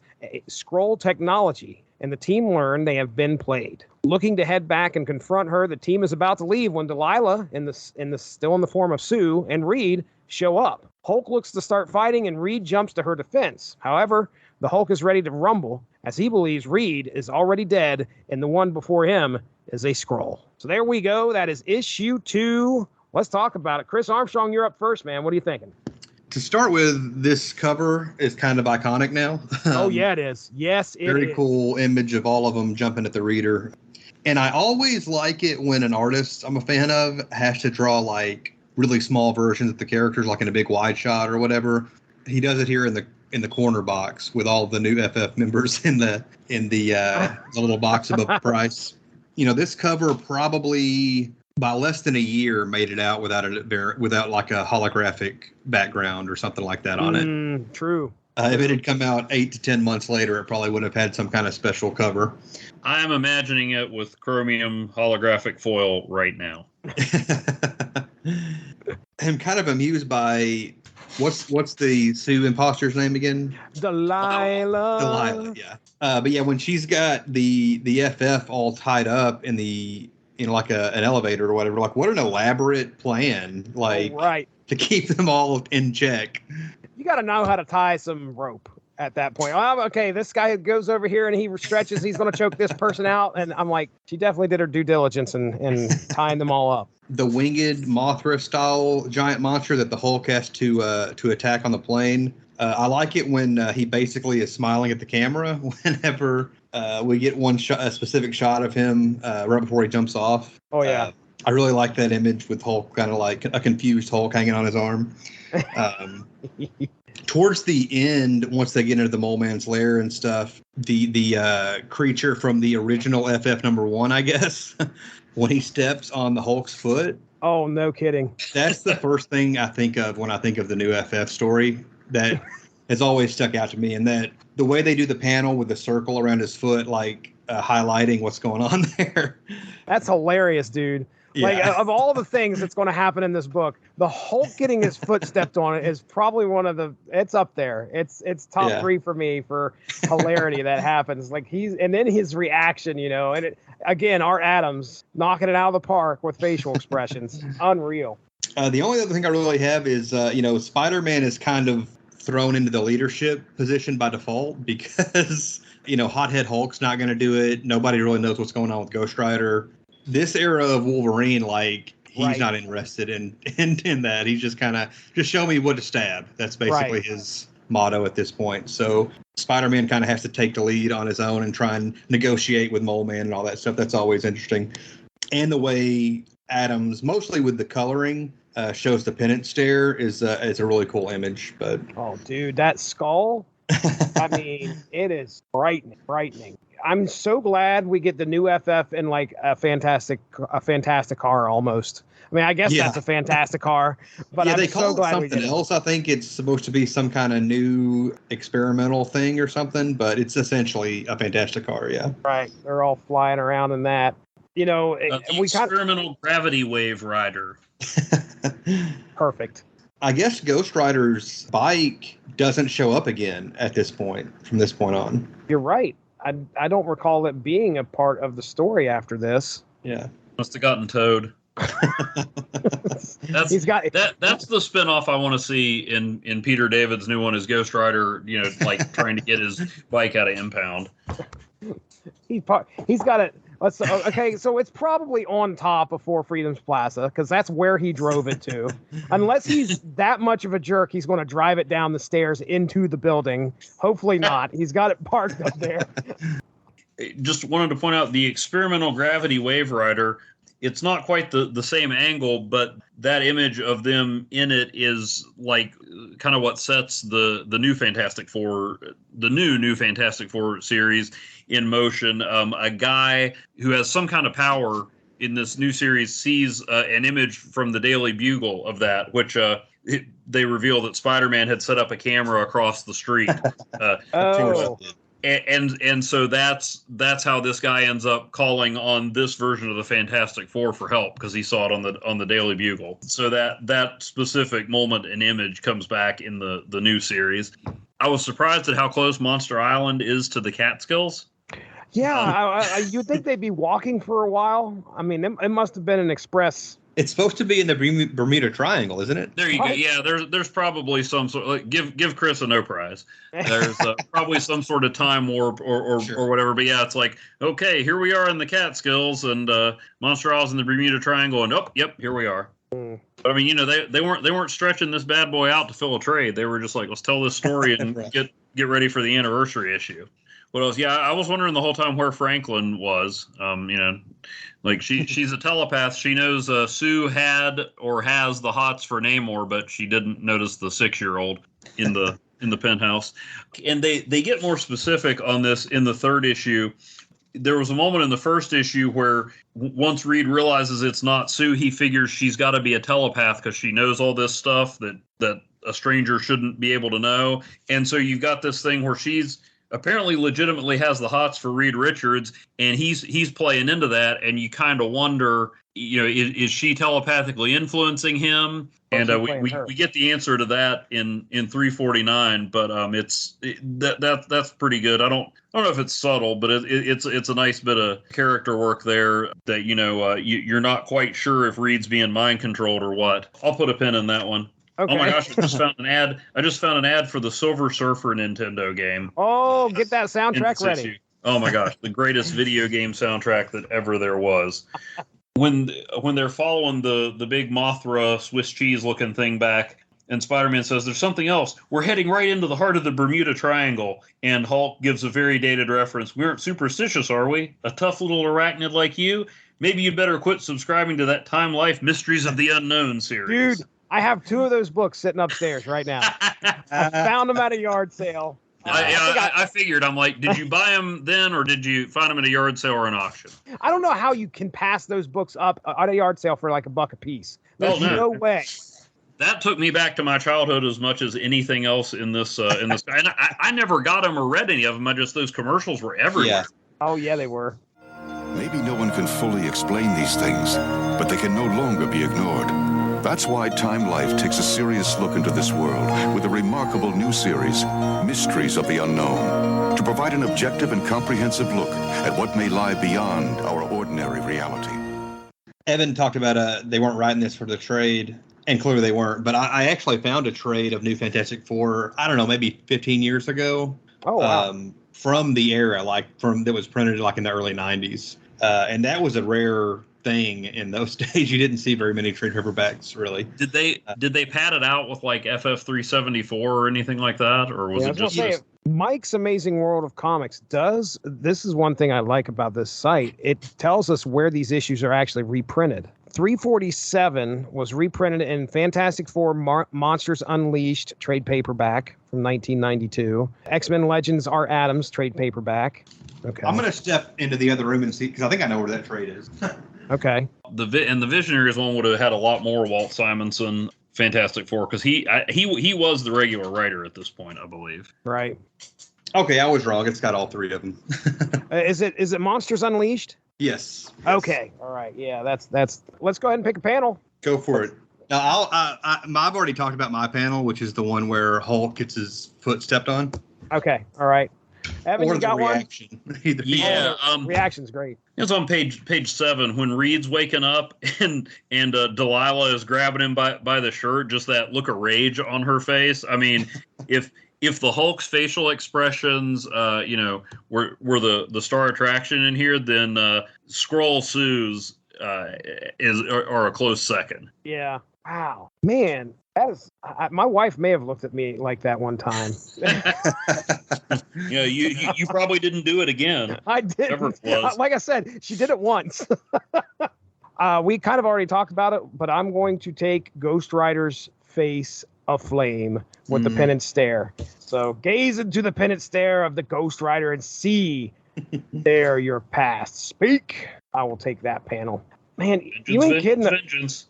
[SPEAKER 1] Skrull technology, and the team learn they have been played. Looking to head back and confront her, the team is about to leave when Delilah, still in the form of Sue, and Reed show up. Hulk looks to start fighting, and Reed jumps to her defense. However, the Hulk is ready to rumble, as he believes Reed is already dead, and the one before him is a Skrull. So there we go. That is issue 2. Let's talk about it. Chris Armstrong, you're up first, man. What are you thinking?
[SPEAKER 3] To start with, this cover is kind of iconic now.
[SPEAKER 1] Oh, yeah, it is. Yes, it is.
[SPEAKER 3] Very cool image of all of them jumping at the reader. And I always like it when an artist I'm a fan of has to draw like really small versions of the characters, like in a big wide shot or whatever. He does it here in the corner box with all the new FF members in the little box above the price. You know, this cover probably by less than a year made it out without like a holographic background or something like that on it.
[SPEAKER 1] True.
[SPEAKER 3] If it had come out 8 to 10 months later, it probably would have had some kind of special cover.
[SPEAKER 2] I am imagining it with chromium holographic foil right now.
[SPEAKER 3] I'm kind of amused by what's the Sue imposter's name again?
[SPEAKER 1] Delilah,
[SPEAKER 3] yeah. But yeah, when she's got the FF all tied up in like an elevator or whatever, like what an elaborate plan, like
[SPEAKER 1] right,
[SPEAKER 3] to keep them all in check.
[SPEAKER 1] You got to know how to tie some rope at that point. Oh, okay, this guy goes over here and he stretches. He's going to choke this person out. And I'm like, she definitely did her due diligence in tying them all up.
[SPEAKER 3] The winged Mothra-style giant monster that the Hulk has to attack on the plane. I like it when he basically is smiling at the camera whenever we get a specific shot of him right before he jumps off.
[SPEAKER 1] Oh, yeah.
[SPEAKER 3] I really like that image with Hulk, kind of like a confused Hulk hanging on his arm. Towards the end, once they get into the Mole Man's lair and stuff, the creature from the original FF #1, I guess, when he steps on the Hulk's foot.
[SPEAKER 1] Oh, no kidding.
[SPEAKER 3] That's the first thing I think of when I think of the new FF story. That has always stuck out to me, and that the way they do the panel with the circle around his foot, like highlighting what's going on there. That's
[SPEAKER 1] hilarious, dude. Yeah. Like, of all the things that's going to happen in this book, the Hulk getting his foot stepped on is probably it's up there. It's top 3 for me for hilarity that happens. Like, and then his reaction, and again, our Adams knocking it out of the park with facial expressions. Unreal.
[SPEAKER 3] The only other thing I really have is, Spider-Man is kind of thrown into the leadership position by default because, Hothead Hulk's not going to do it. Nobody really knows what's going on with Ghost Rider. This era of Wolverine, like, he's not interested in that. He's just kind of, just show me what to stab. That's basically his motto at this point. So Spider-Man kind of has to take the lead on his own and try and negotiate with Mole Man and all that stuff. That's always interesting. And the way Adams, mostly with the coloring, shows the penance stare is a really cool image. But
[SPEAKER 1] oh, dude, that skull! I mean, it is frightening. I'm so glad we get the new FF in like a fantastic car almost. I mean, I guess that's a fantastic car, but I'm
[SPEAKER 3] they
[SPEAKER 1] so
[SPEAKER 3] call it
[SPEAKER 1] glad
[SPEAKER 3] something
[SPEAKER 1] we did
[SPEAKER 3] else. I think it's supposed to be some kind of new experimental thing or something, but it's essentially a fantastic car. Yeah,
[SPEAKER 1] right. They're all flying around in that.
[SPEAKER 2] Experimental gravity wave rider.
[SPEAKER 1] Perfect.
[SPEAKER 3] I guess Ghost Rider's bike doesn't show up again at this point. From this point on,
[SPEAKER 1] you're right. I don't recall it being a part of the story after this.
[SPEAKER 3] Yeah,
[SPEAKER 2] must have gotten towed. That's the spinoff I want to see in Peter David's new one is Ghost Rider. Like trying to get his bike out of impound.
[SPEAKER 1] He's got it. Okay, so it's probably on top of Four Freedoms Plaza because that's where he drove it to. Unless he's that much of a jerk, he's going to drive it down the stairs into the building. Hopefully not. He's got it parked up there.
[SPEAKER 2] Just wanted to point out the experimental gravity wave rider. It's not quite the same angle, but that image of them in it is like kind of what sets the new Fantastic Four, the new Fantastic Four series in motion. A guy who has some kind of power in this new series sees an image from the Daily Bugle of that, which they reveal that Spider-Man had set up a camera across the street. And so that's how this guy ends up calling on this version of the Fantastic Four for help because he saw it on the Daily Bugle. So that specific moment and image comes back in the new series. I was surprised at how close Monster Island is to the Catskills.
[SPEAKER 1] Yeah, you'd think they'd be walking for a while. I mean, it must have been an express.
[SPEAKER 3] It's supposed to be in the Bermuda Triangle, isn't it?
[SPEAKER 2] There you go. Yeah, there's probably some sort. Like, give Chris a no prize. There's probably some sort of time warp or whatever. But yeah, it's like, okay, here we are in the Catskills and Monster Isles in the Bermuda Triangle, and yep, here we are. But I mean, they weren't stretching this bad boy out to fill a trade. They were just like, let's tell this story and get ready for the anniversary issue. What else? Yeah, I was wondering the whole time where Franklin was. Like she's a telepath. She knows Sue had or has the hots for Namor, but she didn't notice the 6-year-old in the penthouse. And they get more specific on this in the 3rd issue. There was a moment in the 1st issue where once Reed realizes it's not Sue, he figures she's got to be a telepath because she knows all this stuff that a stranger shouldn't be able to know. And so you've got this thing where she's apparently legitimately has the hots for Reed Richards, and he's playing into that, and you kind of wonder, is she telepathically influencing him? And we get the answer to that in 349, but that's pretty good. I don't know if it's subtle, but it's a nice bit of character work there that you're not quite sure if Reed's being mind controlled or what. I'll put a pin in that one. Okay. Oh my gosh! I just found an ad for the Silver Surfer Nintendo game.
[SPEAKER 1] Oh, get that soundtrack ready!
[SPEAKER 2] Issue. Oh my gosh, the greatest video game soundtrack that ever there was. When they're following the big Mothra Swiss cheese looking thing back, and Spider-Man says, "There's something else. We're heading right into the heart of the Bermuda Triangle." And Hulk gives a very dated reference. "We aren't superstitious, are we? A tough little arachnid like you? Maybe you'd better quit subscribing to that Time Life Mysteries of the Unknown series."
[SPEAKER 1] Dude, I have 2 of those books sitting upstairs right now. I found them at a yard sale.
[SPEAKER 2] I figured. I'm like, did you buy them then, or did you find them at a yard sale or an auction?
[SPEAKER 1] I don't know how you can pass those books up at a yard sale for like $1 a piece. There's no way.
[SPEAKER 2] That took me back to my childhood as much as anything else in this. And I never got them or read any of them. Those commercials were everywhere.
[SPEAKER 3] Yeah.
[SPEAKER 1] Oh yeah, they were.
[SPEAKER 7] Maybe no one can fully explain these things, but they can no longer be ignored. That's why Time Life takes a serious look into this world with a remarkable new series, Mysteries of the Unknown, to provide an objective and comprehensive look at what may lie beyond our ordinary reality.
[SPEAKER 3] Evan talked about they weren't writing this for the trade, and clearly they weren't, but I actually found a trade of New Fantastic Four, I don't know, maybe 15 years ago.
[SPEAKER 1] Oh, wow.
[SPEAKER 3] From the era, that was printed in the early 90s. And that was a rare thing in those days. You didn't see very many trade paperbacks, really.
[SPEAKER 2] Did they pad it out with like FF374 or anything like that, or was it just?
[SPEAKER 1] Mike's Amazing World of Comics this is one thing I like about this site. It tells us where these issues are actually reprinted. 347 was reprinted in Fantastic Four Monsters Unleashed trade paperback from 1992. X-Men Legends R. Adams trade paperback. Okay.
[SPEAKER 3] I'm going to step into the other room and see, because I think I know where that trade is.
[SPEAKER 1] Okay.
[SPEAKER 2] The Visionaries one would have had a lot more Walt Simonson Fantastic Four, because he was the regular writer at this point, I believe.
[SPEAKER 1] Right.
[SPEAKER 3] Okay, I was wrong. It's got all 3 of them.
[SPEAKER 1] Is it Monsters Unleashed?
[SPEAKER 3] Yes.
[SPEAKER 1] Okay. All right. Yeah. That's. Let's go ahead and pick a panel.
[SPEAKER 3] Go for it. Now, I've already talked about my panel, which is the one where Hulk gets his foot stepped on.
[SPEAKER 1] Okay. All right. Evan, you got
[SPEAKER 3] reaction.
[SPEAKER 1] one?
[SPEAKER 2] Yeah.
[SPEAKER 1] Reaction's great.
[SPEAKER 2] It's on page 7 when Reed's waking up and Delilah is grabbing him by the shirt. Just that look of rage on her face. I mean, if the Hulk's facial expressions, were the star attraction in here, then Skrull Sue's are a close second.
[SPEAKER 1] Yeah. Wow. Man, that is. My wife may have looked at me like that one time.
[SPEAKER 2] Yeah, you probably didn't do it again.
[SPEAKER 1] I didn't. Like I said, she did it once. We kind of already talked about it, but I'm going to take Ghost Rider's face aflame with the penance stare. So gaze into the penance stare of the Ghost Rider and see there your past. Speak. I will take that panel. Man, you ain't kidding.
[SPEAKER 2] Vengeance.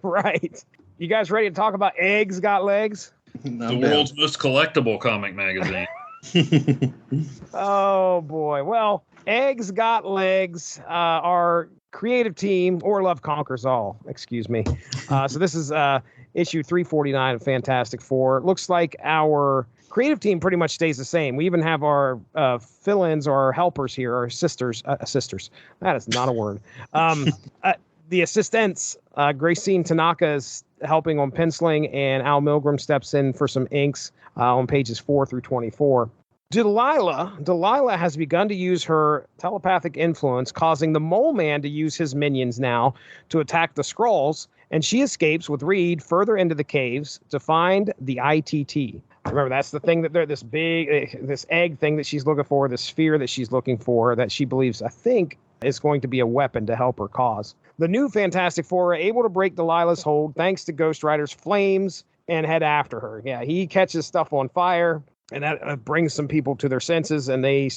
[SPEAKER 1] Right. You guys ready to talk about Eggs Got Legs?
[SPEAKER 2] The world's most collectible comic magazine.
[SPEAKER 1] Oh, boy. Well, Eggs Got Legs, our creative team, or Love Conquers All, excuse me. So this is issue 349 of Fantastic Four. It looks like our creative team pretty much stays the same. We even have our fill-ins or our helpers here, our sisters. That is not a word. The assistants, Gracine Tanaka is helping on penciling, and Al Milgram steps in for some inks on pages 4 through 24. Delilah has begun to use her telepathic influence, causing the Mole Man to use his minions now to attack the Skrulls, and she escapes with Reed further into the caves to find the ITT. Remember, that's the thing that they're this big, this egg thing that she's looking for, the sphere that she's looking for, that she believes, I think, is going to be a weapon to help her cause. The new Fantastic Four are able to break Delilah's hold thanks to Ghost Rider's flames and head after her. Yeah, he catches stuff on fire, and that brings some people to their senses, and they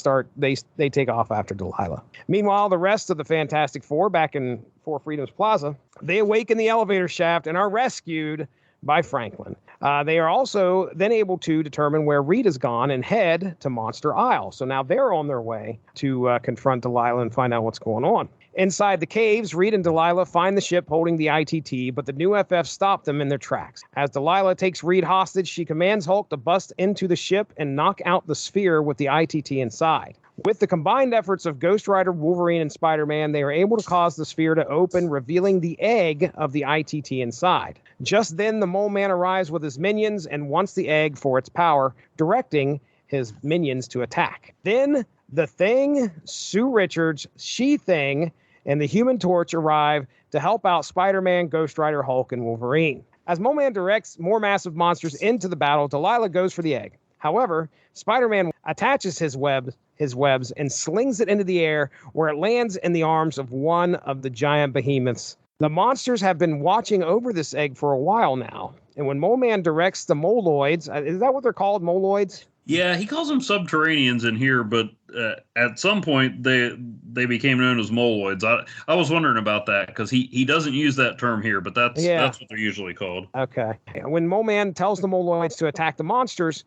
[SPEAKER 1] take off after Delilah. Meanwhile, the rest of the Fantastic Four back in Four Freedoms Plaza, they awaken the elevator shaft and are rescued by Franklin. They are also then able to determine where Rita's gone and head to Monster Isle. So now they're on their way to confront Delilah and find out what's going on. Inside the caves, Reed and Delilah find the ship holding the ITT, but the new FF stop them in their tracks. As Delilah takes Reed hostage, she commands Hulk to bust into the ship and knock out the sphere with the ITT inside. With the combined efforts of Ghost Rider, Wolverine, and Spider-Man, they are able to cause the sphere to open, revealing the egg of the ITT inside. Just then, the Mole Man arrives with his minions and wants the egg for its power, directing his minions to attack. Then, the Thing, Sue Richards, She-Thing, and the Human Torch arrive to help out Spider-Man, Ghost Rider, Hulk, and Wolverine. As Mole Man directs more massive monsters into the battle, Delilah goes for the egg. However, Spider-Man attaches his webs and slings it into the air, where it lands in the arms of one of the giant behemoths. The monsters have been watching over this egg for a while now, and when Mole Man directs the Moloids, is that what they're called, Moloids?
[SPEAKER 2] Yeah, he calls them subterraneans in here, but at some point they became known as Moloids. I was wondering about that because he doesn't use that term here, but that's what they're usually called.
[SPEAKER 1] Okay. When Mole Man tells the Moloids to attack the monsters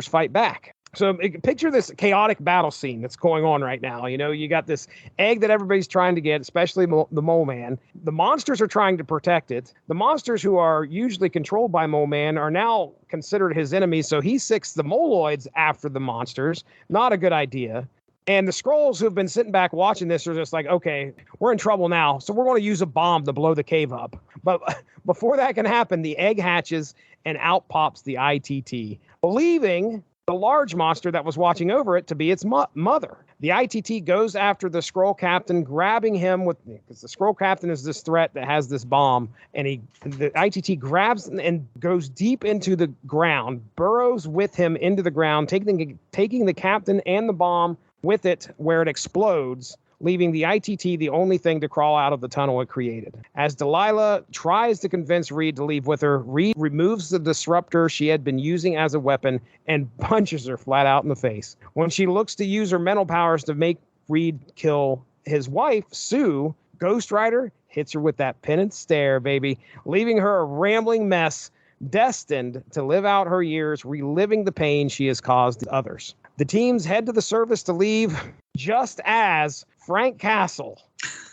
[SPEAKER 1] fight back. So picture this chaotic battle scene that's going on right now. You know, you got this egg that everybody's trying to get, especially the Mole Man. The monsters are trying to protect it. The monsters who are usually controlled by Mole Man are now considered his enemies, so he sicks the Moloids after the monsters. Not a good idea. And the Skrulls who've been sitting back watching this are just like, okay, we're in trouble now, so we're going to use a bomb to blow the cave up. But before that can happen, the egg hatches and out pops the ITT, believing the large monster that was watching over it to be its mother. The ITT goes after the Skrull captain, grabbing him because the Skrull captain is this threat that has this bomb, and the ITT grabs and goes deep into the ground, burrows with him into the ground, taking the captain and the bomb with it, where it explodes, leaving the ITT the only thing to crawl out of the tunnel it created. As Delilah tries to convince Reed to leave with her, Reed removes the disruptor she had been using as a weapon and punches her flat out in the face. When she looks to use her mental powers to make Reed kill his wife, Sue, Ghost Rider hits her with that penance stare, baby, leaving her a rambling mess, destined to live out her years reliving the pain she has caused others. The teams head to the surface to leave just as Frank Castle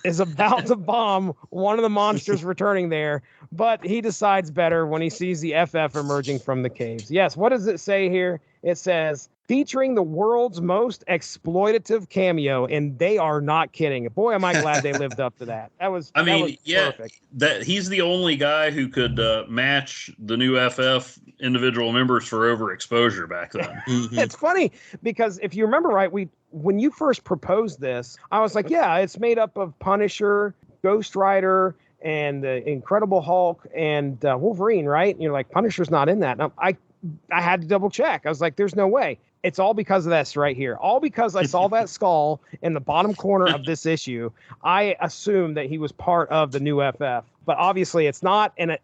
[SPEAKER 1] is about to bomb one of the monsters returning there, but he decides better when he sees the FF emerging from the caves. Yes, what does it say here? It says, featuring the world's most exploitative cameo, and they are not kidding. Boy, am I glad they lived up to that. That was perfect.
[SPEAKER 2] That he's the only guy who could match the new FF individual members for overexposure back then.
[SPEAKER 1] It's funny because if you remember right, when you first proposed this, I was like, yeah, it's made up of Punisher, Ghost Rider, and the Incredible Hulk and Wolverine, right? And you're like, Punisher's not in that. And I had to double check. I was like, there's no way. It's all because of this right here. All because I saw that skull in the bottom corner of this issue. I assumed that he was part of the new FF, but obviously it's not. And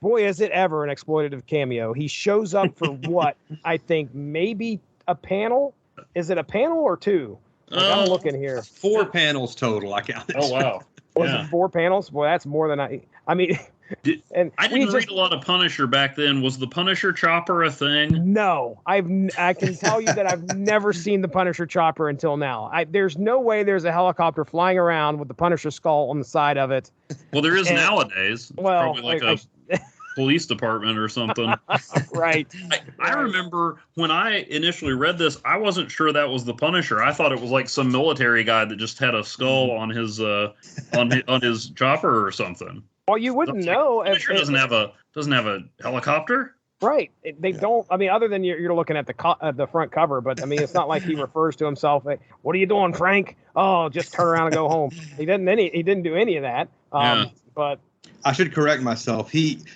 [SPEAKER 1] boy, is it ever an exploitative cameo. He shows up for what I think maybe a panel. Is it a panel or two? I'm looking here.
[SPEAKER 3] 4 panels total. I counted.
[SPEAKER 2] Oh wow!
[SPEAKER 1] Was it 4 panels? Boy, that's more than I mean.
[SPEAKER 2] I didn't read a lot of Punisher back then. Was the Punisher chopper a thing?
[SPEAKER 1] No, I can tell you that I've never seen the Punisher chopper until now. There's no way there's a helicopter flying around with the Punisher skull on the side of it.
[SPEAKER 2] Well, there is nowadays. It's
[SPEAKER 1] well,
[SPEAKER 2] probably like a police department or something.
[SPEAKER 1] Right.
[SPEAKER 2] I remember when I initially read this, I wasn't sure that was the Punisher. I thought it was like some military guy that just had a skull on his on his chopper or something.
[SPEAKER 1] Well, you wouldn't know.
[SPEAKER 2] Punisher doesn't have a helicopter.
[SPEAKER 1] Right. They don't. I mean, other than you're looking at the front cover, but I mean, it's not like he refers to himself. Like, what are you doing, Frank? Oh, just turn around and go home. He didn't do any of that. But
[SPEAKER 3] I should correct myself.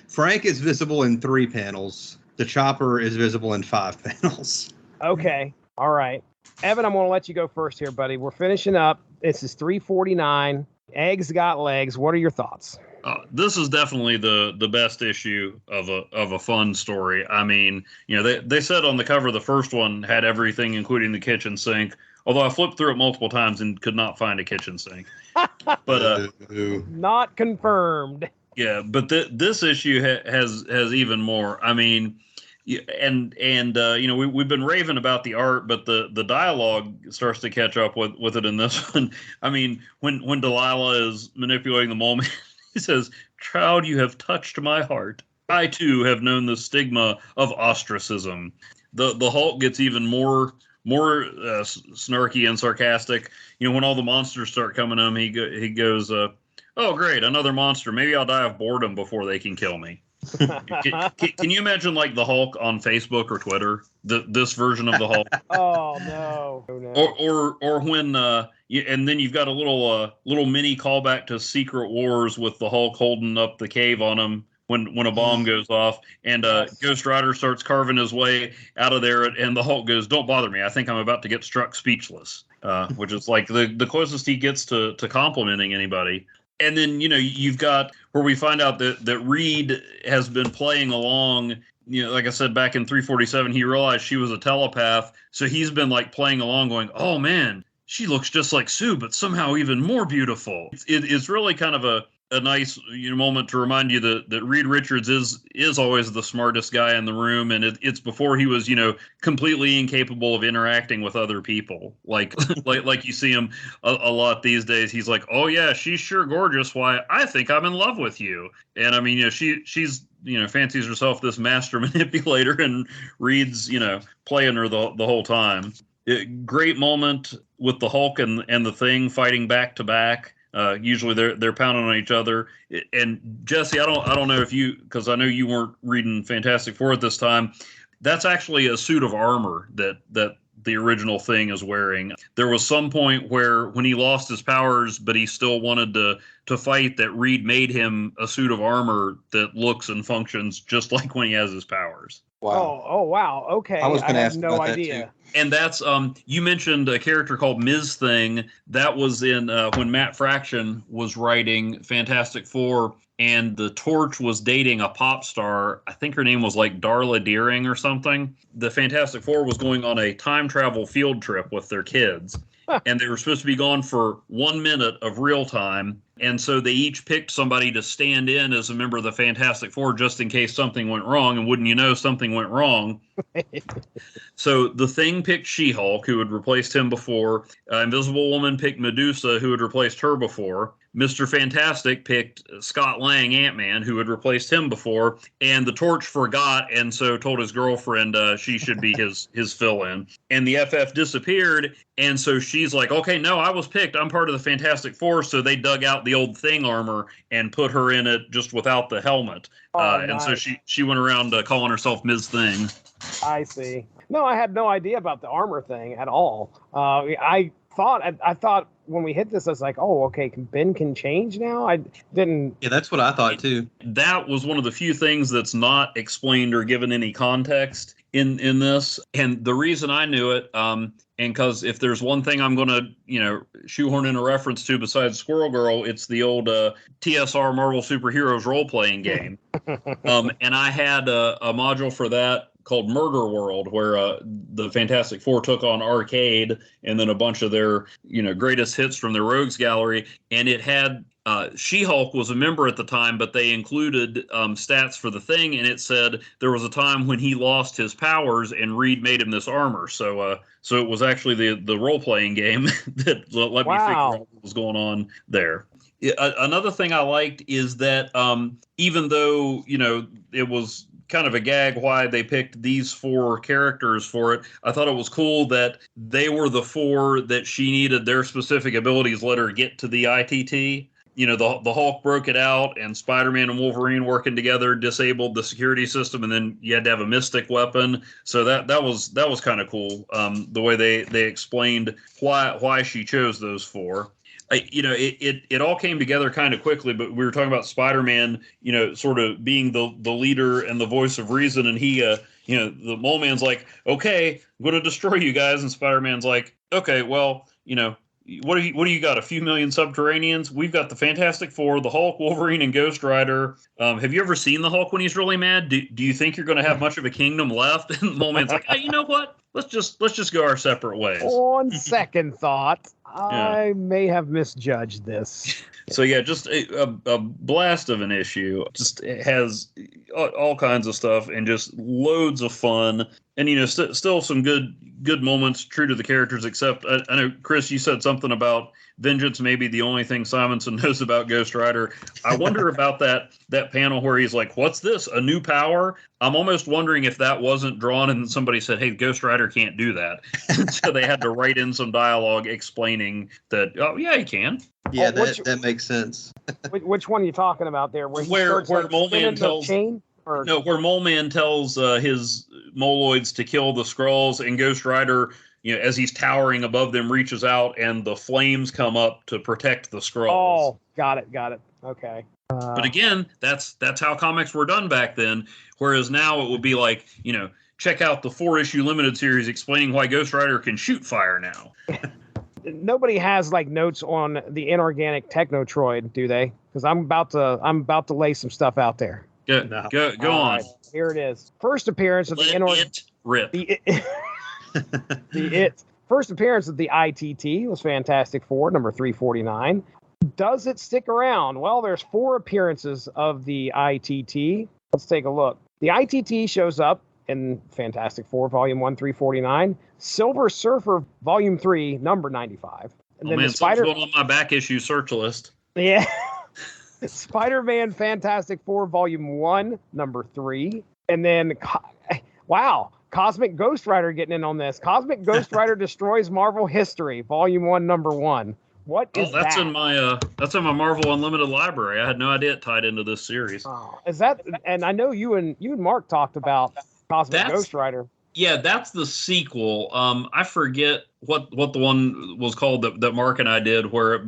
[SPEAKER 3] Frank is visible in 3 panels. The chopper is visible in 5 panels.
[SPEAKER 1] Okay. All right. Evan, I'm going to let you go first here, buddy. We're finishing up. This is 349. Eggs got legs. What are your thoughts?
[SPEAKER 2] This is definitely the best issue of a fun story. I mean, they said on the cover the first one had everything, including the kitchen sink. Although I flipped through it multiple times and could not find a kitchen sink. But
[SPEAKER 1] not confirmed.
[SPEAKER 2] Yeah, but this issue has even more. I mean, and we've been raving about the art, but the dialogue starts to catch up with it in this one. I mean, when Delilah is manipulating the mole man, he says, "Child, you have touched my heart. I too have known the stigma of ostracism." The Hulk gets even more snarky and sarcastic. When all the monsters start coming to him, he goes, "Oh, great, another monster. Maybe I'll die of boredom before they can kill me." Can you imagine like the Hulk on Facebook or Twitter? This version of the Hulk.
[SPEAKER 1] Oh no.
[SPEAKER 2] Or when and then you've got a little mini callback to Secret Wars with the Hulk holding up the cave on him when a bomb goes off, and Ghost Rider starts carving his way out of there, and the Hulk goes, "Don't bother me. I think I'm about to get struck speechless," which is like the closest he gets to complimenting anybody. And then, you've got where we find out that Reed has been playing along. Like I said, back in 347, he realized she was a telepath. So he's been like playing along going, "Oh, man, she looks just like Sue, but somehow even more beautiful." It's really kind of a nice moment to remind you that Reed Richards is always the smartest guy in the room, and it's before he was completely incapable of interacting with other people like you see him a lot these days. He's like, "Oh yeah, she's sure gorgeous. Why, I think I'm in love with you." And I mean, she's fancies herself this master manipulator, and Reed's playing her the whole time. Great moment with the Hulk and the Thing fighting back to back. Usually they're pounding on each other. And Jesse, I don't know if you, because I know you weren't reading Fantastic Four at this time. That's actually a suit of armor that the original Thing is wearing. There was some point where when he lost his powers, but he still wanted to fight, that Reed made him a suit of armor that looks and functions just like when he has his powers.
[SPEAKER 3] Wow.
[SPEAKER 1] Oh, wow. Okay.
[SPEAKER 3] I was going to ask
[SPEAKER 1] no
[SPEAKER 3] about
[SPEAKER 1] idea.
[SPEAKER 3] that too.
[SPEAKER 2] And that's you mentioned a character called Ms. Thing. That was in when Matt Fraction was writing Fantastic Four, and the Torch was dating a pop star. I think her name was like Darla Deering or something. The Fantastic Four was going on a time travel field trip with their kids. And they were supposed to be gone for 1 minute of real time. And so they each picked somebody to stand in as a member of the Fantastic Four just in case something went wrong. And wouldn't you know, something went wrong. So the Thing picked She-Hulk, who had replaced him before. Invisible Woman picked Medusa, who had replaced her before. Mr. Fantastic picked Scott Lang, Ant-Man, who had replaced him before. And the Torch forgot, and so told his girlfriend she should be his fill-in. And the FF disappeared, and so she's like, "Okay, no, I was picked. I'm part of the Fantastic Four." So they dug out the old Thing armor and put her in it just without the helmet.
[SPEAKER 1] Nice.
[SPEAKER 2] And so she went around calling herself Ms. Thing.
[SPEAKER 1] I see. No, I had no idea about the armor thing at all. I thought when we hit this, I was like, "Oh, okay, Ben can change now." I didn't.
[SPEAKER 3] Yeah, that's what I thought too.
[SPEAKER 2] That was one of the few things that's not explained or given any context in this. And the reason I knew it, and because if there's one thing I'm going to, shoehorn in a reference to besides Squirrel Girl, it's the old TSR Marvel Superheroes role-playing game. And I had a module for that called Murder World, where the Fantastic Four took on Arcade and then a bunch of their, greatest hits from their Rogues Gallery. And it had She-Hulk was a member at the time, but they included stats for the Thing, and it said there was a time when he lost his powers and Reed made him this armor. So it was actually the role-playing game that let me figure out what was going on there. Another thing I liked is that even though, it was kind of a gag why they picked these 4 characters for it, I thought it was cool that they were the 4 that she needed their specific abilities let her get to the ITT. The Hulk broke it out, and Spider-Man and Wolverine working together disabled the security system, and then you had to have a mystic weapon. So that was kind of cool, the way they explained why she chose those 4. it all came together kind of quickly, but we were talking about Spider-Man, sort of being the leader and the voice of reason. And he, the Mole Man's like, okay, I'm going to destroy you guys. And Spider-Man's like, okay, well, what do you got? A few million Subterraneans? We've got the Fantastic Four, the Hulk, Wolverine, and Ghost Rider. Have you ever seen the Hulk when he's really mad? Do you think you're going to have much of a kingdom left? And the Mole Man's like, hey, you know what? Let's just go our separate ways.
[SPEAKER 1] On second thought, I may have misjudged this.
[SPEAKER 2] So yeah, just a blast of an issue. Just it has all kinds of stuff and just loads of fun. And still some good moments, true to the characters. Except I know, Chris, you said something about Vengeance may be the only thing Simonson knows about Ghost Rider. I wonder about that panel where he's like, "What's this? A new power?" I'm almost wondering if that wasn't drawn and somebody said, "Hey, Ghost Rider can't do that," so they had to write in some dialogue explaining that. Oh yeah, he can.
[SPEAKER 3] Yeah, that makes sense.
[SPEAKER 1] Which one are you talking about there? Where
[SPEAKER 2] Mole Man tells
[SPEAKER 1] chain?
[SPEAKER 2] Where Mole Man tells his Moloids to kill the Skrulls, and Ghost Rider, as he's towering above them, reaches out and the flames come up to protect the Skrulls.
[SPEAKER 1] Oh, got it. Okay.
[SPEAKER 2] But again, that's how comics were done back then. Whereas now it would be like, check out the 4-issue limited series explaining why Ghost Rider can shoot fire now.
[SPEAKER 1] Nobody has notes on the inorganic Technotroid, do they? Because I'm about to lay some stuff out there.
[SPEAKER 2] Go on.
[SPEAKER 1] Right, here it is. First appearance of the inorganic. First appearance of the ITT was Fantastic Four, number 349. Does it stick around? Well, there's 4 appearances of the ITT. Let's take a look. The ITT shows up in Fantastic Four, Volume 1, 349. Silver Surfer, Volume 3, number 95. And then the
[SPEAKER 2] going on my back issue search list.
[SPEAKER 1] Yeah. Spider-Man Fantastic Four, Volume 1, number 3. And then, wow, Cosmic Ghost Rider getting in on this. Cosmic Ghost Rider Destroys Marvel History, Volume 1, number 1. What is
[SPEAKER 2] that's
[SPEAKER 1] that?
[SPEAKER 2] That's in my Marvel Unlimited library. I had no idea it tied into this series.
[SPEAKER 1] Oh, is that? And I know you and Mark talked about Cosmic Ghost Rider.
[SPEAKER 2] Yeah, that's the sequel. I forget what the one was called that Mark and I did, where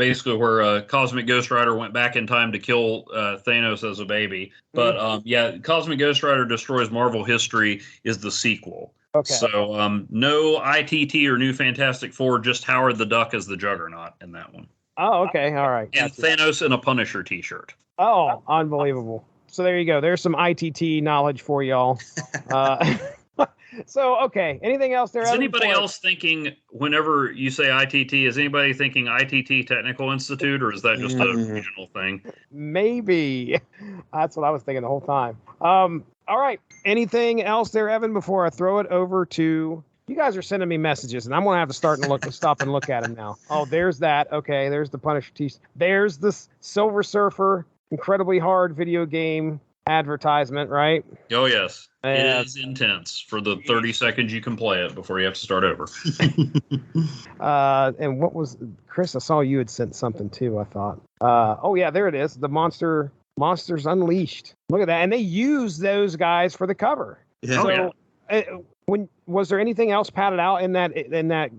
[SPEAKER 2] Cosmic Ghost Rider went back in time to kill Thanos as a baby. But Cosmic Ghost Rider Destroys Marvel History is the sequel.
[SPEAKER 1] Okay.
[SPEAKER 2] So no ITT or New Fantastic Four, just Howard the Duck as the Juggernaut in that one.
[SPEAKER 1] Oh, okay, all right.
[SPEAKER 2] And
[SPEAKER 1] gotcha.
[SPEAKER 2] Thanos in a Punisher T-shirt.
[SPEAKER 1] Oh, unbelievable. So there you go. There's some ITT knowledge for y'all. So, okay. Anything else there?
[SPEAKER 2] Is anybody else thinking, whenever you say ITT, is anybody thinking ITT Technical Institute, or is that just a regional thing?
[SPEAKER 1] Maybe. That's what I was thinking the whole time. All right. Anything else there, Evan, before I throw it over to... You guys are sending me messages, and I'm going to have to stop and look at them now. Oh, there's that. Okay, there's the Punisher T. There's the Silver Surfer, incredibly hard video game advertisement, right?
[SPEAKER 2] Oh, yes. It is intense for the 30 seconds you can play it before you have to start over.
[SPEAKER 1] And what was... Chris, I saw you had sent something, too, I thought. Oh, yeah, there it is. The Monsters Unleashed. Look at that. And they use those guys for the cover.
[SPEAKER 3] Yeah.
[SPEAKER 1] So, when was there anything else padded out in that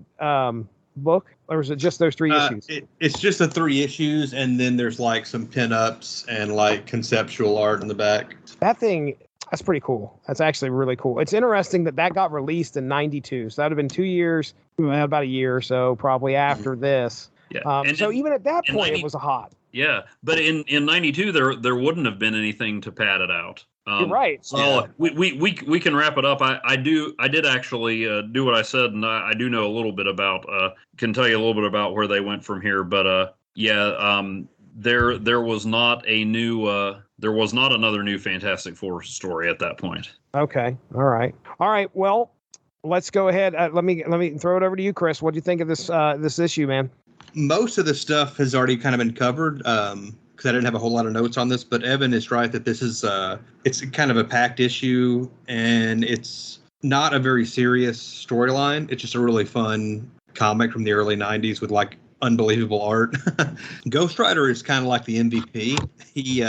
[SPEAKER 1] book, or was it just those 3 issues?
[SPEAKER 3] It's just the 3 issues, and then there's some pinups and conceptual art in the back.
[SPEAKER 1] That's pretty cool. That's actually really cool. It's interesting that got released in '92, so that would have been 2 years, about a year or so, probably after this.
[SPEAKER 2] Yeah.
[SPEAKER 1] So even at that point, it was hot.
[SPEAKER 2] Yeah, but in '92 there wouldn't have been anything to pad it out.
[SPEAKER 1] You're right.
[SPEAKER 2] So we can wrap it up. I did actually do what I said, and I do know a little bit about. Can tell you a little bit about where they went from here. But there was not another new Fantastic Four story at that point.
[SPEAKER 1] Okay. All right. Well, let's go ahead. Let me throw it over to you, Chris. What do you think of this issue, man?
[SPEAKER 3] Most of the stuff has already kind of been covered. Because I didn't have a whole lot of notes on this, but Evan is right that this is it's kind of a packed issue, and it's not a very serious storyline. It's just a really fun comic from the early 90s with unbelievable art. Ghost Rider is kind of like the MVP. He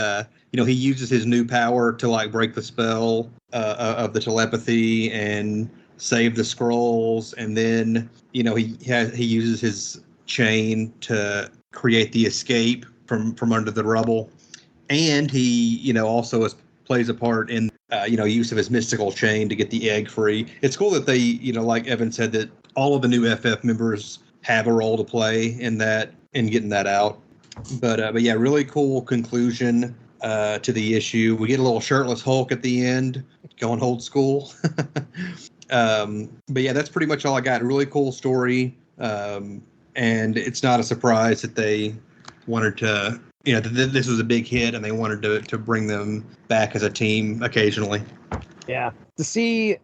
[SPEAKER 3] uses his new power to break the spell of the telepathy and save the Skrulls, and then he uses his chain to create the escape from under the rubble, and he also plays a part in use of his mystical chain to get the egg free. It's cool that they like Evan said, that all of the new FF members have a role to play in getting that out. But yeah, really cool conclusion to the issue. We get a little shirtless Hulk at the end, going old school. But yeah, that's pretty much all I got. Really cool story. And it's not a surprise that they wanted to, this was a big hit and they wanted to bring them back as a team occasionally.
[SPEAKER 1] Yeah. To see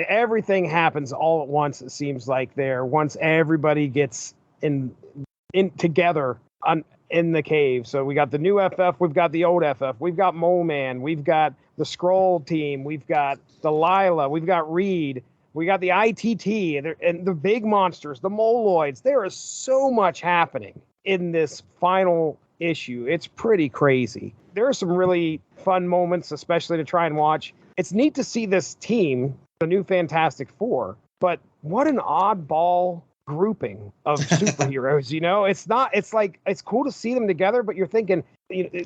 [SPEAKER 1] everything happens all at once, it seems like once everybody gets in together in the cave. So we got the new FF, we've got the old FF, we've got Mole Man, we've got the Skrull team, we've got Delilah, we've got Reed, we got the ITT, and the big monsters, the Moloids. There is so much happening in this final issue. It's pretty crazy. There are some really fun moments, especially to try and watch. It's neat to see this team, the new Fantastic Four, but what an oddball grouping of superheroes. It's cool to see them together, but you're thinking,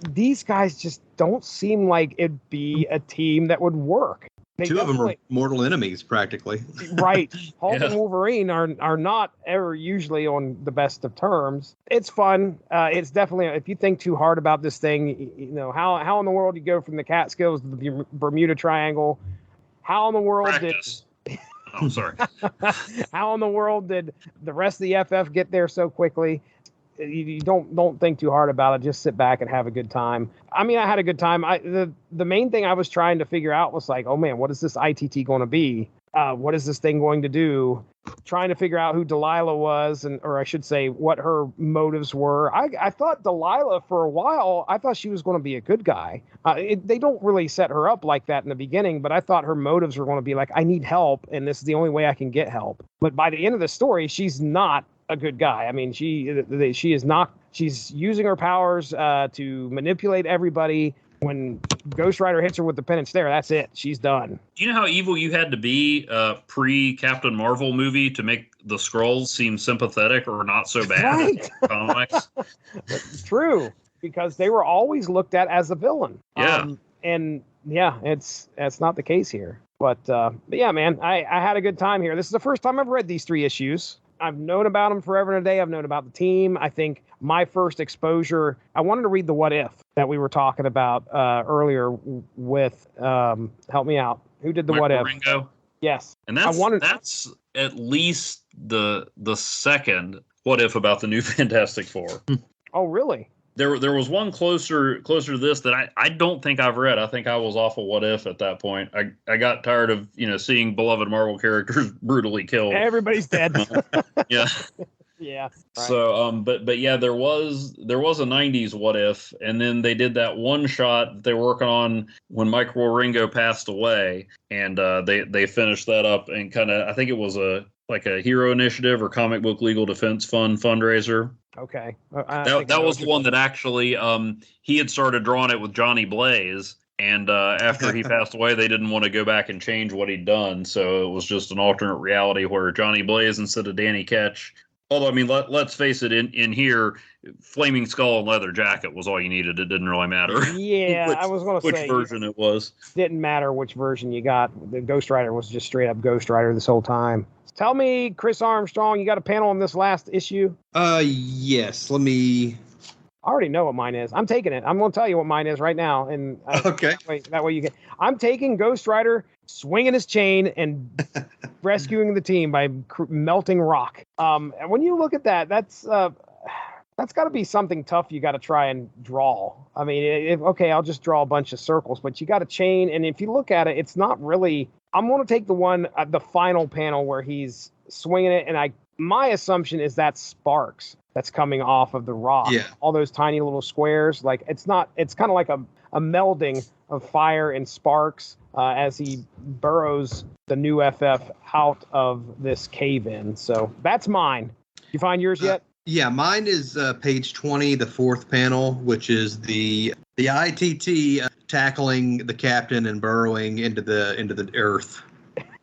[SPEAKER 1] these guys just don't seem like it'd be a team that would work.
[SPEAKER 3] Two of them are mortal enemies, practically.
[SPEAKER 1] Right. Hulk and Wolverine are not ever usually on the best of terms. It's fun. It's definitely, if you think too hard about this thing, how in the world do you go from the Catskills to the Bermuda Triangle? How in the world
[SPEAKER 2] I'm sorry.
[SPEAKER 1] How in the world did the rest of the FF get there so quickly? You don't think too hard about it. Just sit back and have a good time. I mean, I had a good time. The main thing I was trying to figure out was like, oh man, what is this ITT going to be? What is this thing going to do? Trying to figure out who Delilah was, or I should say, what her motives were. I thought Delilah for a while, I thought she was going to be a good guy. They don't really set her up like that in the beginning, but I thought her motives were going to be like, I need help, and this is the only way I can get help. But by the end of the story, she's not a good guy. I mean, she is not. She's using her powers to manipulate everybody. When Ghost Rider hits her with the penance there, that's it. She's done.
[SPEAKER 2] Do you know how evil you had to be pre-Captain Marvel movie to make the Skrulls seem sympathetic or not so bad?
[SPEAKER 1] Right.
[SPEAKER 2] Comics?
[SPEAKER 1] True, because they were always looked at as a villain.
[SPEAKER 2] Yeah.
[SPEAKER 1] And yeah, that's not the case here. But yeah, man, I had a good time here. This is the first time I've read these 3 issues. I've known about them forever and a day. I've known about the team. I think my first exposure, I wanted to read the What If that we were talking about earlier with, help me out. Who did the What If?
[SPEAKER 2] Ringo?
[SPEAKER 1] Yes.
[SPEAKER 2] And that's at least the second What If about the new Fantastic Four.
[SPEAKER 1] Oh, really?
[SPEAKER 2] There was one closer to this that I don't think I've read. I think I was off of What If at that point. I got tired of seeing beloved Marvel characters brutally killed.
[SPEAKER 1] Everybody's dead.
[SPEAKER 2] Yeah.
[SPEAKER 1] Yeah. Right.
[SPEAKER 2] So but yeah, there was a 90s What If, and then they did that one shot that they were working on when Michael Ringo passed away, and they finished that up and kind of, I think it was a Hero Initiative or Comic Book Legal Defense Fund fundraiser.
[SPEAKER 1] Okay.
[SPEAKER 2] That was the one that actually he had started drawing it with Johnny Blaze, and after he passed away, they didn't want to go back and change what he'd done, so it was just an alternate reality where Johnny Blaze instead of Danny Ketch. Although, I mean, let's face it, in here, Flaming Skull and Leather Jacket was all you needed. It didn't really matter.
[SPEAKER 1] Yeah, I was going to say.
[SPEAKER 2] Which version it was.
[SPEAKER 1] Didn't matter which version you got. The Ghost Rider was just straight up Ghost Rider this whole time. Tell me, Chris Armstrong, you got a panel on this last issue?
[SPEAKER 3] Yes. Let me...
[SPEAKER 1] I already know what mine is. I'm taking it. I'm going to tell you what mine is right now. And
[SPEAKER 3] okay.
[SPEAKER 1] That way you get... I'm taking Ghost Rider swinging his chain and rescuing the team by melting rock. And when you look at that, that's got to be something tough you got to try and draw. I mean, okay, I'll just draw a bunch of circles, but you got a chain. And if you look at it, it's not really... I'm going to take the one, the final panel where he's swinging it, and my assumption is that's sparks that's coming off of the rock.
[SPEAKER 3] Yeah.
[SPEAKER 1] All those tiny little squares. Like it's kind of like a melding of fire and sparks as he burrows the new FF out of this cave in. So that's mine. You find yours yet?
[SPEAKER 3] Yeah, mine is page 20, the 4th panel, which is the ITT tackling the captain and burrowing into the earth.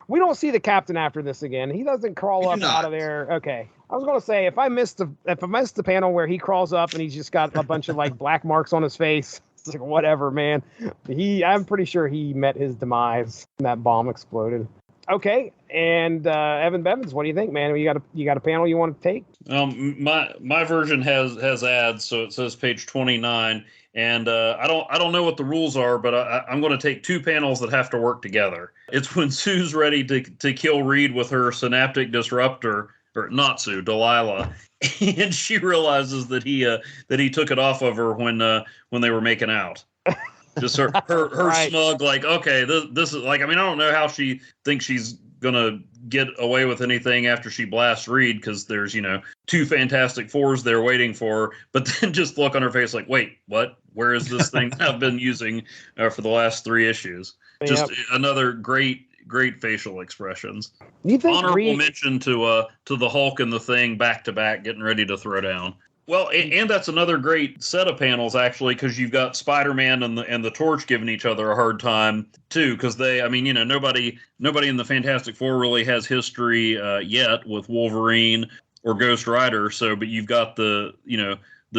[SPEAKER 1] We don't see the captain after this again. He doesn't crawl up out of there. Okay. I was gonna say if I missed the panel where he crawls up and he's just got a bunch of like black marks on his face, it's like whatever, man. I'm pretty sure he met his demise when that bomb exploded. Okay, and Evan Bevins, what do you think, man? You got a panel you want to take?
[SPEAKER 2] My version has ads, so it says page 29, and I don't know what the rules are, but I'm going to take two panels that have to work together. It's when Sue's ready to kill Reed with her synaptic disruptor, or not Sue, Delilah, and she realizes that he took it off of her when they were making out. Just her right. Smug, like, okay, this is like, I mean, I don't know how she thinks she's gonna get away with anything after she blasts Reed, because there's, two Fantastic Fours there waiting for her, but then just look on her face like, wait, what? Where is this thing I've been using for the last 3 issues? Yep. Just another great facial expressions.
[SPEAKER 1] You think
[SPEAKER 2] honorable mention to the Hulk and the Thing back to back, getting ready to throw down. Well, and that's another great set of panels, actually, because you've got Spider-Man and the Torch giving each other a hard time, too, because nobody in the Fantastic Four really has history yet with Wolverine or Ghost Rider, but you've got the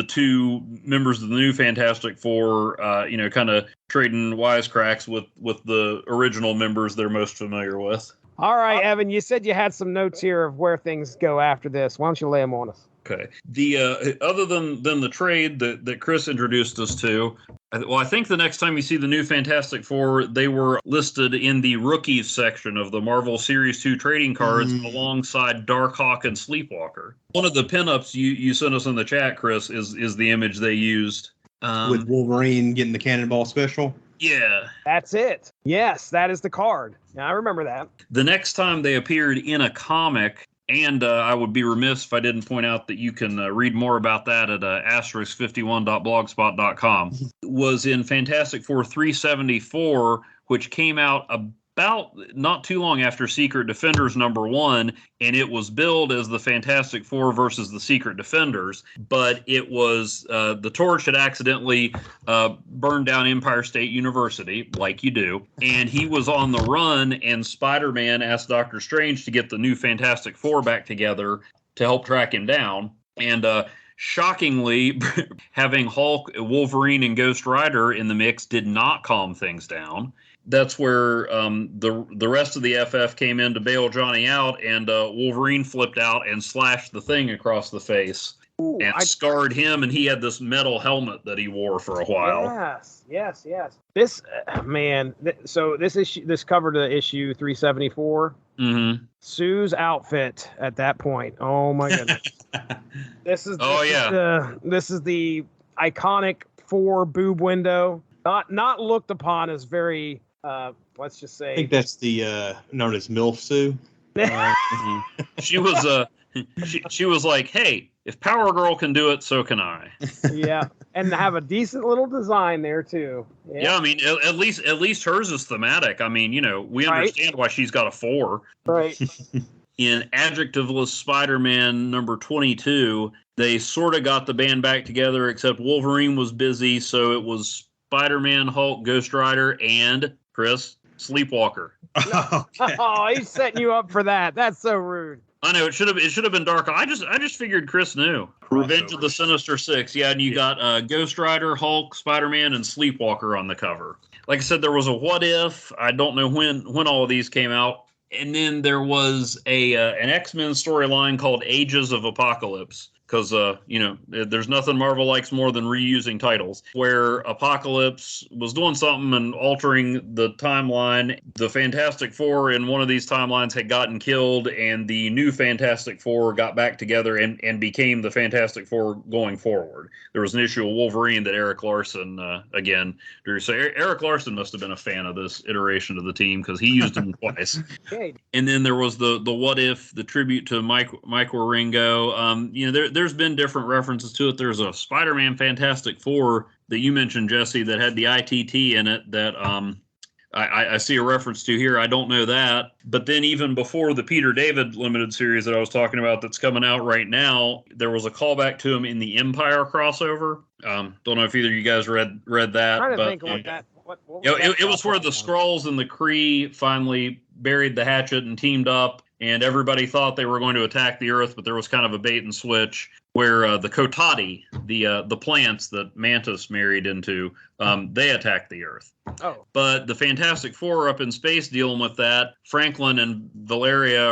[SPEAKER 2] two members of the new Fantastic Four, kind of trading wisecracks with the original members they're most familiar with.
[SPEAKER 1] All right, Evan, you said you had some notes here of where things go after this. Why don't you lay them on us?
[SPEAKER 2] Okay. The other than the trade that Chris introduced us to, I think the next time you see the new Fantastic Four, they were listed in the rookies section of the Marvel Series 2 trading cards alongside Darkhawk and Sleepwalker. One of the pinups you sent us in the chat, Chris, is the image they used.
[SPEAKER 3] With Wolverine getting the Cannonball special?
[SPEAKER 2] Yeah.
[SPEAKER 1] That's it. Yes, that is the card. Yeah, I remember that.
[SPEAKER 2] The next time they appeared in a comic, and I would be remiss if I didn't point out that you can read more about that at *51.blogspot.com, was in Fantastic Four 374, which came out about not too long after Secret Defenders #1, and it was billed as the Fantastic Four versus the Secret Defenders, but it was the Torch had accidentally burned down Empire State University, like you do, and he was on the run, and Spider-Man asked Doctor Strange to get the new Fantastic Four back together to help track him down, and shockingly, having Hulk, Wolverine, and Ghost Rider in the mix did not calm things down. That's where the rest of the FF came in to bail Johnny out, and Wolverine flipped out and slashed the Thing across the face. Ooh, and scarred him, and he had this metal helmet that he wore for a while.
[SPEAKER 1] Yes. This so this covered the issue 374.
[SPEAKER 2] Mm-hmm.
[SPEAKER 1] Sue's outfit at that point. Oh my goodness. This is the iconic 4 boob window. Not looked upon as very. Let's just say.
[SPEAKER 3] I think that's the known as MILF Sue.
[SPEAKER 2] She was like, hey, if Power Girl can do it, so can I.
[SPEAKER 1] Yeah, and have a decent little design there too.
[SPEAKER 2] Yeah, I mean, at least hers is thematic. I mean, we understand why she's got a 4.
[SPEAKER 1] Right.
[SPEAKER 2] In Adjectiveless Spider-Man #22, they sort of got the band back together, except Wolverine was busy, so it was Spider-Man, Hulk, Ghost Rider, and Chris, Sleepwalker.
[SPEAKER 3] Okay.
[SPEAKER 1] Oh, he's setting you up for that. That's so rude.
[SPEAKER 2] I know it should have been Dark. I just figured Chris knew. Revenge of the Sinister Six. Yeah, and you got Ghost Rider, Hulk, Spider-Man, and Sleepwalker on the cover. Like I said, there was a What If. I don't know when all of these came out. And then there was an X-Men storyline called Ages of Apocalypse. Because, there's nothing Marvel likes more than reusing titles, where Apocalypse was doing something and altering the timeline. The Fantastic Four in one of these timelines had gotten killed, and the new Fantastic Four got back together and became the Fantastic Four going forward. There was an issue of Wolverine that Eric Larson, again, drew. So Eric Larson must have been a fan of this iteration of the team, because he used them twice.
[SPEAKER 1] Okay.
[SPEAKER 2] And then there was the What If, the tribute to Mike Wieringo. There's been different references to it. There's a Spider-Man Fantastic Four that you mentioned, Jesse, that had the ITT in it that I see a reference to here. I don't know that. But then even before the Peter David limited series that I was talking about that's coming out right now, there was a callback to him in the Empire crossover. Don't know if either of you guys read that.
[SPEAKER 1] I'm trying to think what that. What
[SPEAKER 2] it was where the Skrulls and the Kree finally buried the hatchet and teamed up. and everybody thought they were going to attack the Earth, but there was kind of a bait and switch where the Kotati, the plants that Mantis married into, they attacked the Earth.
[SPEAKER 1] Oh.
[SPEAKER 2] But the Fantastic Four are up in space dealing with that. Franklin and Valeria,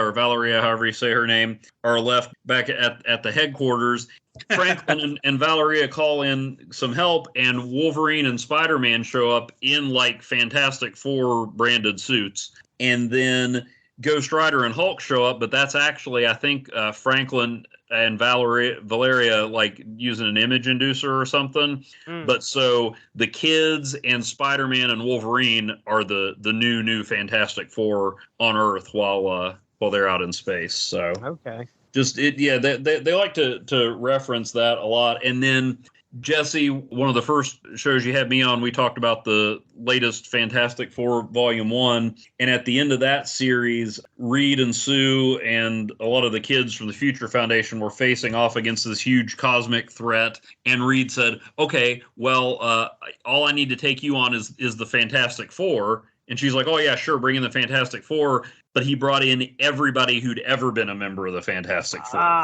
[SPEAKER 2] however you say her name, are left back at the headquarters. Franklin and Valeria call in some help, and Wolverine and Spider-Man show up in like Fantastic Four branded suits. And then Ghost Rider and Hulk show up, but that's actually, I think, Franklin and Valeria like using an image inducer or something. But so the kids and Spider-Man and Wolverine are the new Fantastic Four on Earth while they're out in space. So
[SPEAKER 1] okay.
[SPEAKER 2] They like to reference that a lot. And then Jesse, one of the first shows you had me on, we talked about the latest Fantastic Four Volume 1. And at the end of that series, Reed and Sue and a lot of the kids from the Future Foundation were facing off against this huge cosmic threat. And Reed said, okay, well, all I need to take you on is the Fantastic Four. And she's like, oh, yeah, sure, bring in the Fantastic Four. But he brought in everybody who'd ever been a member of the Fantastic Four.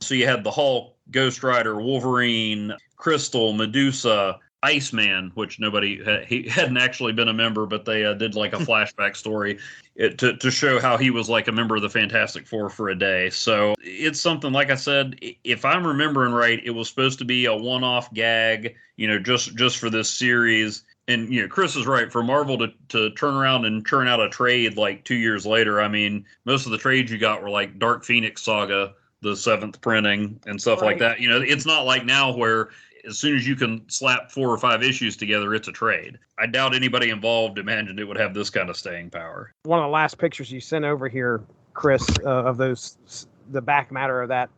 [SPEAKER 2] So you had the Hulk, Ghost Rider, Wolverine, Crystal, Medusa, Iceman, which he hadn't actually been a member, but they did like a flashback story to show how he was like a member of the Fantastic Four for a day. So it's something, like I said, if I'm remembering right, it was supposed to be a one-off gag, just for this series. And, Chris is right. For Marvel to turn around and churn out a trade like 2 years later, I mean, most of the trades you got were like Dark Phoenix Saga, the 7th printing and stuff like that. It's not like now where as soon as you can slap 4 or 5 issues together, it's a trade. I doubt anybody involved imagined it would have this kind of staying power.
[SPEAKER 1] One of the last pictures you sent over here, Chris, of the back matter of that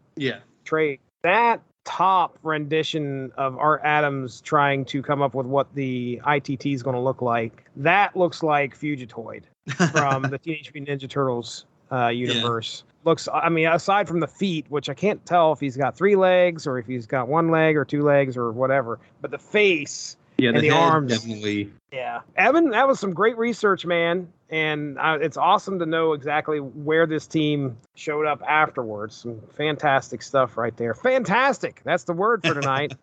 [SPEAKER 1] trade, that top rendition of Art Adams trying to come up with what the ITT is going to look like, that looks like Fugitoid from the Teenage Mutant Ninja Turtles universe. Looks, I mean, aside from the feet, which I can't tell if he's got 3 legs or if he's got 1 leg or 2 legs or whatever, but the face and the arms,
[SPEAKER 3] definitely.
[SPEAKER 1] Yeah, Evan, that was some great research, man, and it's awesome to know exactly where this team showed up afterwards. Some fantastic stuff right there. Fantastic, that's the word for tonight.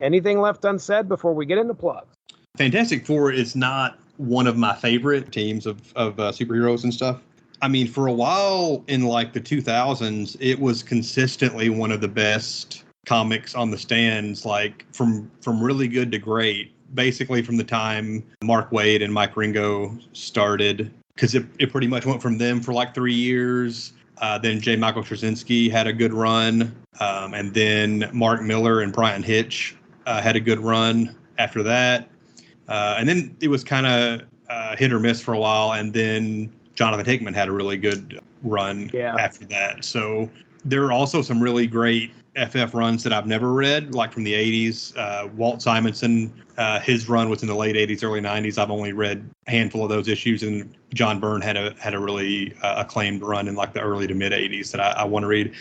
[SPEAKER 1] Anything left unsaid before we get into plugs?
[SPEAKER 3] Fantastic Four is not one of my favorite teams of superheroes and stuff. I mean, for a while in like the 2000s, it was consistently one of the best comics on the stands, like from really good to great, basically from the time Mark Waid and Mike Ringo started, because it pretty much went from them for like 3 years. Then J. Michael Straczynski had a good run. And then Mark Miller and Brian Hitch had a good run after that. And then it was kind of hit or miss for a while. And then Jonathan Hickman had a really good run after that. So there are also some really great FF runs that I've never read, like from the 80s. Walt Simonson, his run was in the late 80s, early 90s. I've only read a handful of those issues, and John Byrne had a really acclaimed run in like the early to mid 80s that I want to read.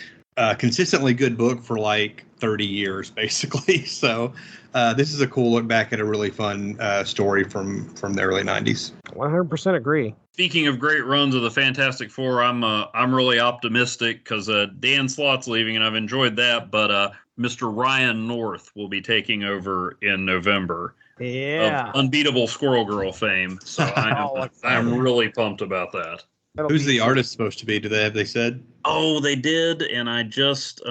[SPEAKER 3] Consistently good book for like 30 years, basically. So this is a cool look back at a really fun story from the early 90s.
[SPEAKER 1] 100% agree.
[SPEAKER 2] Speaking of great runs of the Fantastic Four, I'm really optimistic because Dan Slott's leaving, and I've enjoyed that. But Mr. Ryan North will be taking over in November.
[SPEAKER 1] Yeah,
[SPEAKER 2] of Unbeatable Squirrel Girl fame. So I'm really pumped about that.
[SPEAKER 3] Who's the artist supposed to be? Have they said?
[SPEAKER 2] Oh, they did, and I just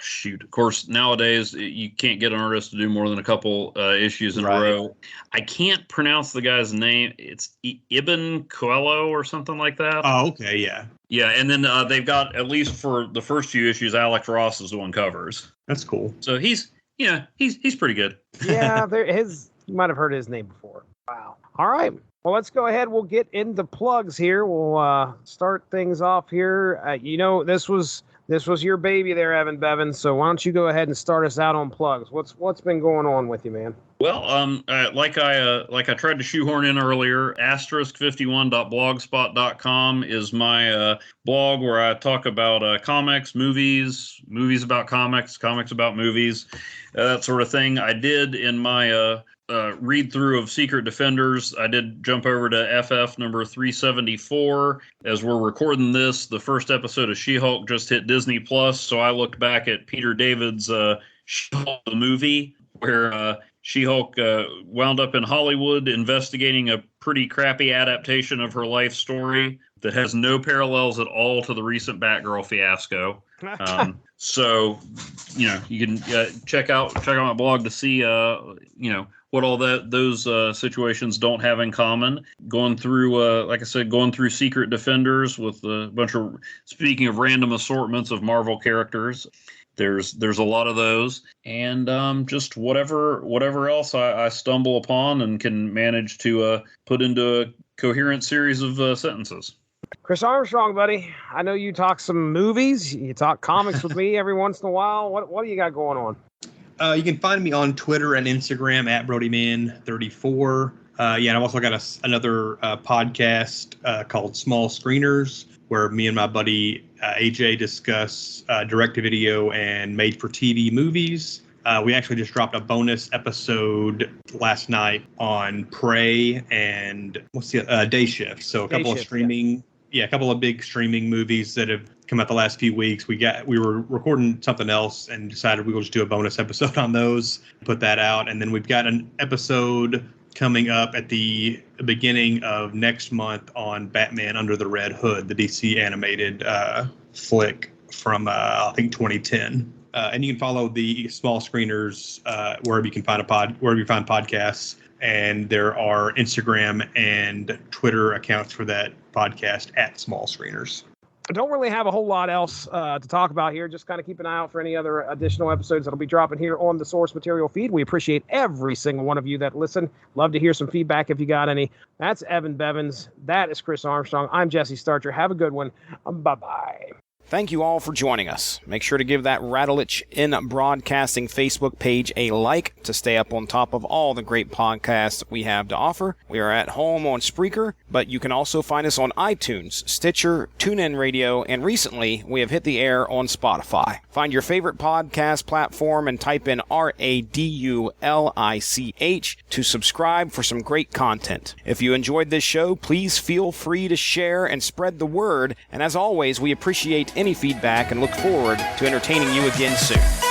[SPEAKER 2] shoot. Of course, nowadays you can't get an artist to do more than a couple issues in a row. I can't pronounce the guy's name. It's Ibn Coelho or something like that.
[SPEAKER 3] Oh, okay, yeah.
[SPEAKER 2] Yeah, and then they've got, at least for the first few issues, Alex Ross is doing covers.
[SPEAKER 3] That's cool.
[SPEAKER 2] So he's pretty good.
[SPEAKER 1] Yeah, you might have heard his name before. Wow. All right. Well, let's go ahead. We'll get into plugs here. We'll start things off here. This was your baby there, Evan Bevins. So why don't you go ahead and start us out on plugs? What's been going on with you, man?
[SPEAKER 2] Well, like I tried to shoehorn in earlier, *51.blogspot.com is my blog where I talk about comics, movies about comics about movies, that sort of thing. I did in my read through of Secret Defenders. I did jump over to FF number 374. As we're recording this, the first episode of She-Hulk just hit Disney Plus, so I looked back at Peter David's She-Hulk the movie, where She-Hulk wound up in Hollywood investigating a pretty crappy adaptation of her life story that has no parallels at all to the recent Batgirl fiasco. So, you can check out my blog to see, what all those situations don't have in common. Going through, like I said, going through Secret Defenders with a bunch of, speaking of random assortments of Marvel characters, there's a lot of those, and just whatever else I stumble upon and can manage to put into a coherent series of sentences.
[SPEAKER 1] Chris Armstrong, buddy, I know you talk some movies. You talk comics with me every once in a while. What do you got going on?
[SPEAKER 3] You can find me on Twitter and Instagram at BrodyMan34. And I've also got another podcast called Small Screeners, where me and my buddy AJ discuss direct-to-video and made-for-TV movies. We actually just dropped a bonus episode last night on Prey and Day Shift. So a couple of streaming, a couple of big streaming movies that have come out the last few weeks. We were recording something else and decided we will just do a bonus episode on those, put that out, and then we've got an episode coming up at the beginning of next month on Batman Under the Red Hood, the DC animated flick from I think 2010. And you can follow the Small Screeners wherever you find podcasts. And there are Instagram and Twitter accounts for that podcast at Small Screeners.
[SPEAKER 1] I don't really have a whole lot else to talk about here. Just kind of keep an eye out for any other additional episodes that'll be dropping here on the Source Material feed. We appreciate every single one of you that listen. Love to hear some feedback if you got any. That's Evan Bevins. That is Chris Armstrong. I'm Jesse Starcher. Have a good one. Bye-bye. Thank you all for joining us. Make sure to give that Rattlich in Broadcasting Facebook page a like to stay up on top of all the great podcasts we have to offer. We are at home on Spreaker, but you can also find us on iTunes, Stitcher, TuneIn Radio, and recently we have hit the air on Spotify. Find your favorite podcast platform and type in RADULICH to subscribe for some great content. If you enjoyed this show, please feel free to share and spread the word. And as always, we appreciate any feedback and look forward to entertaining you again soon.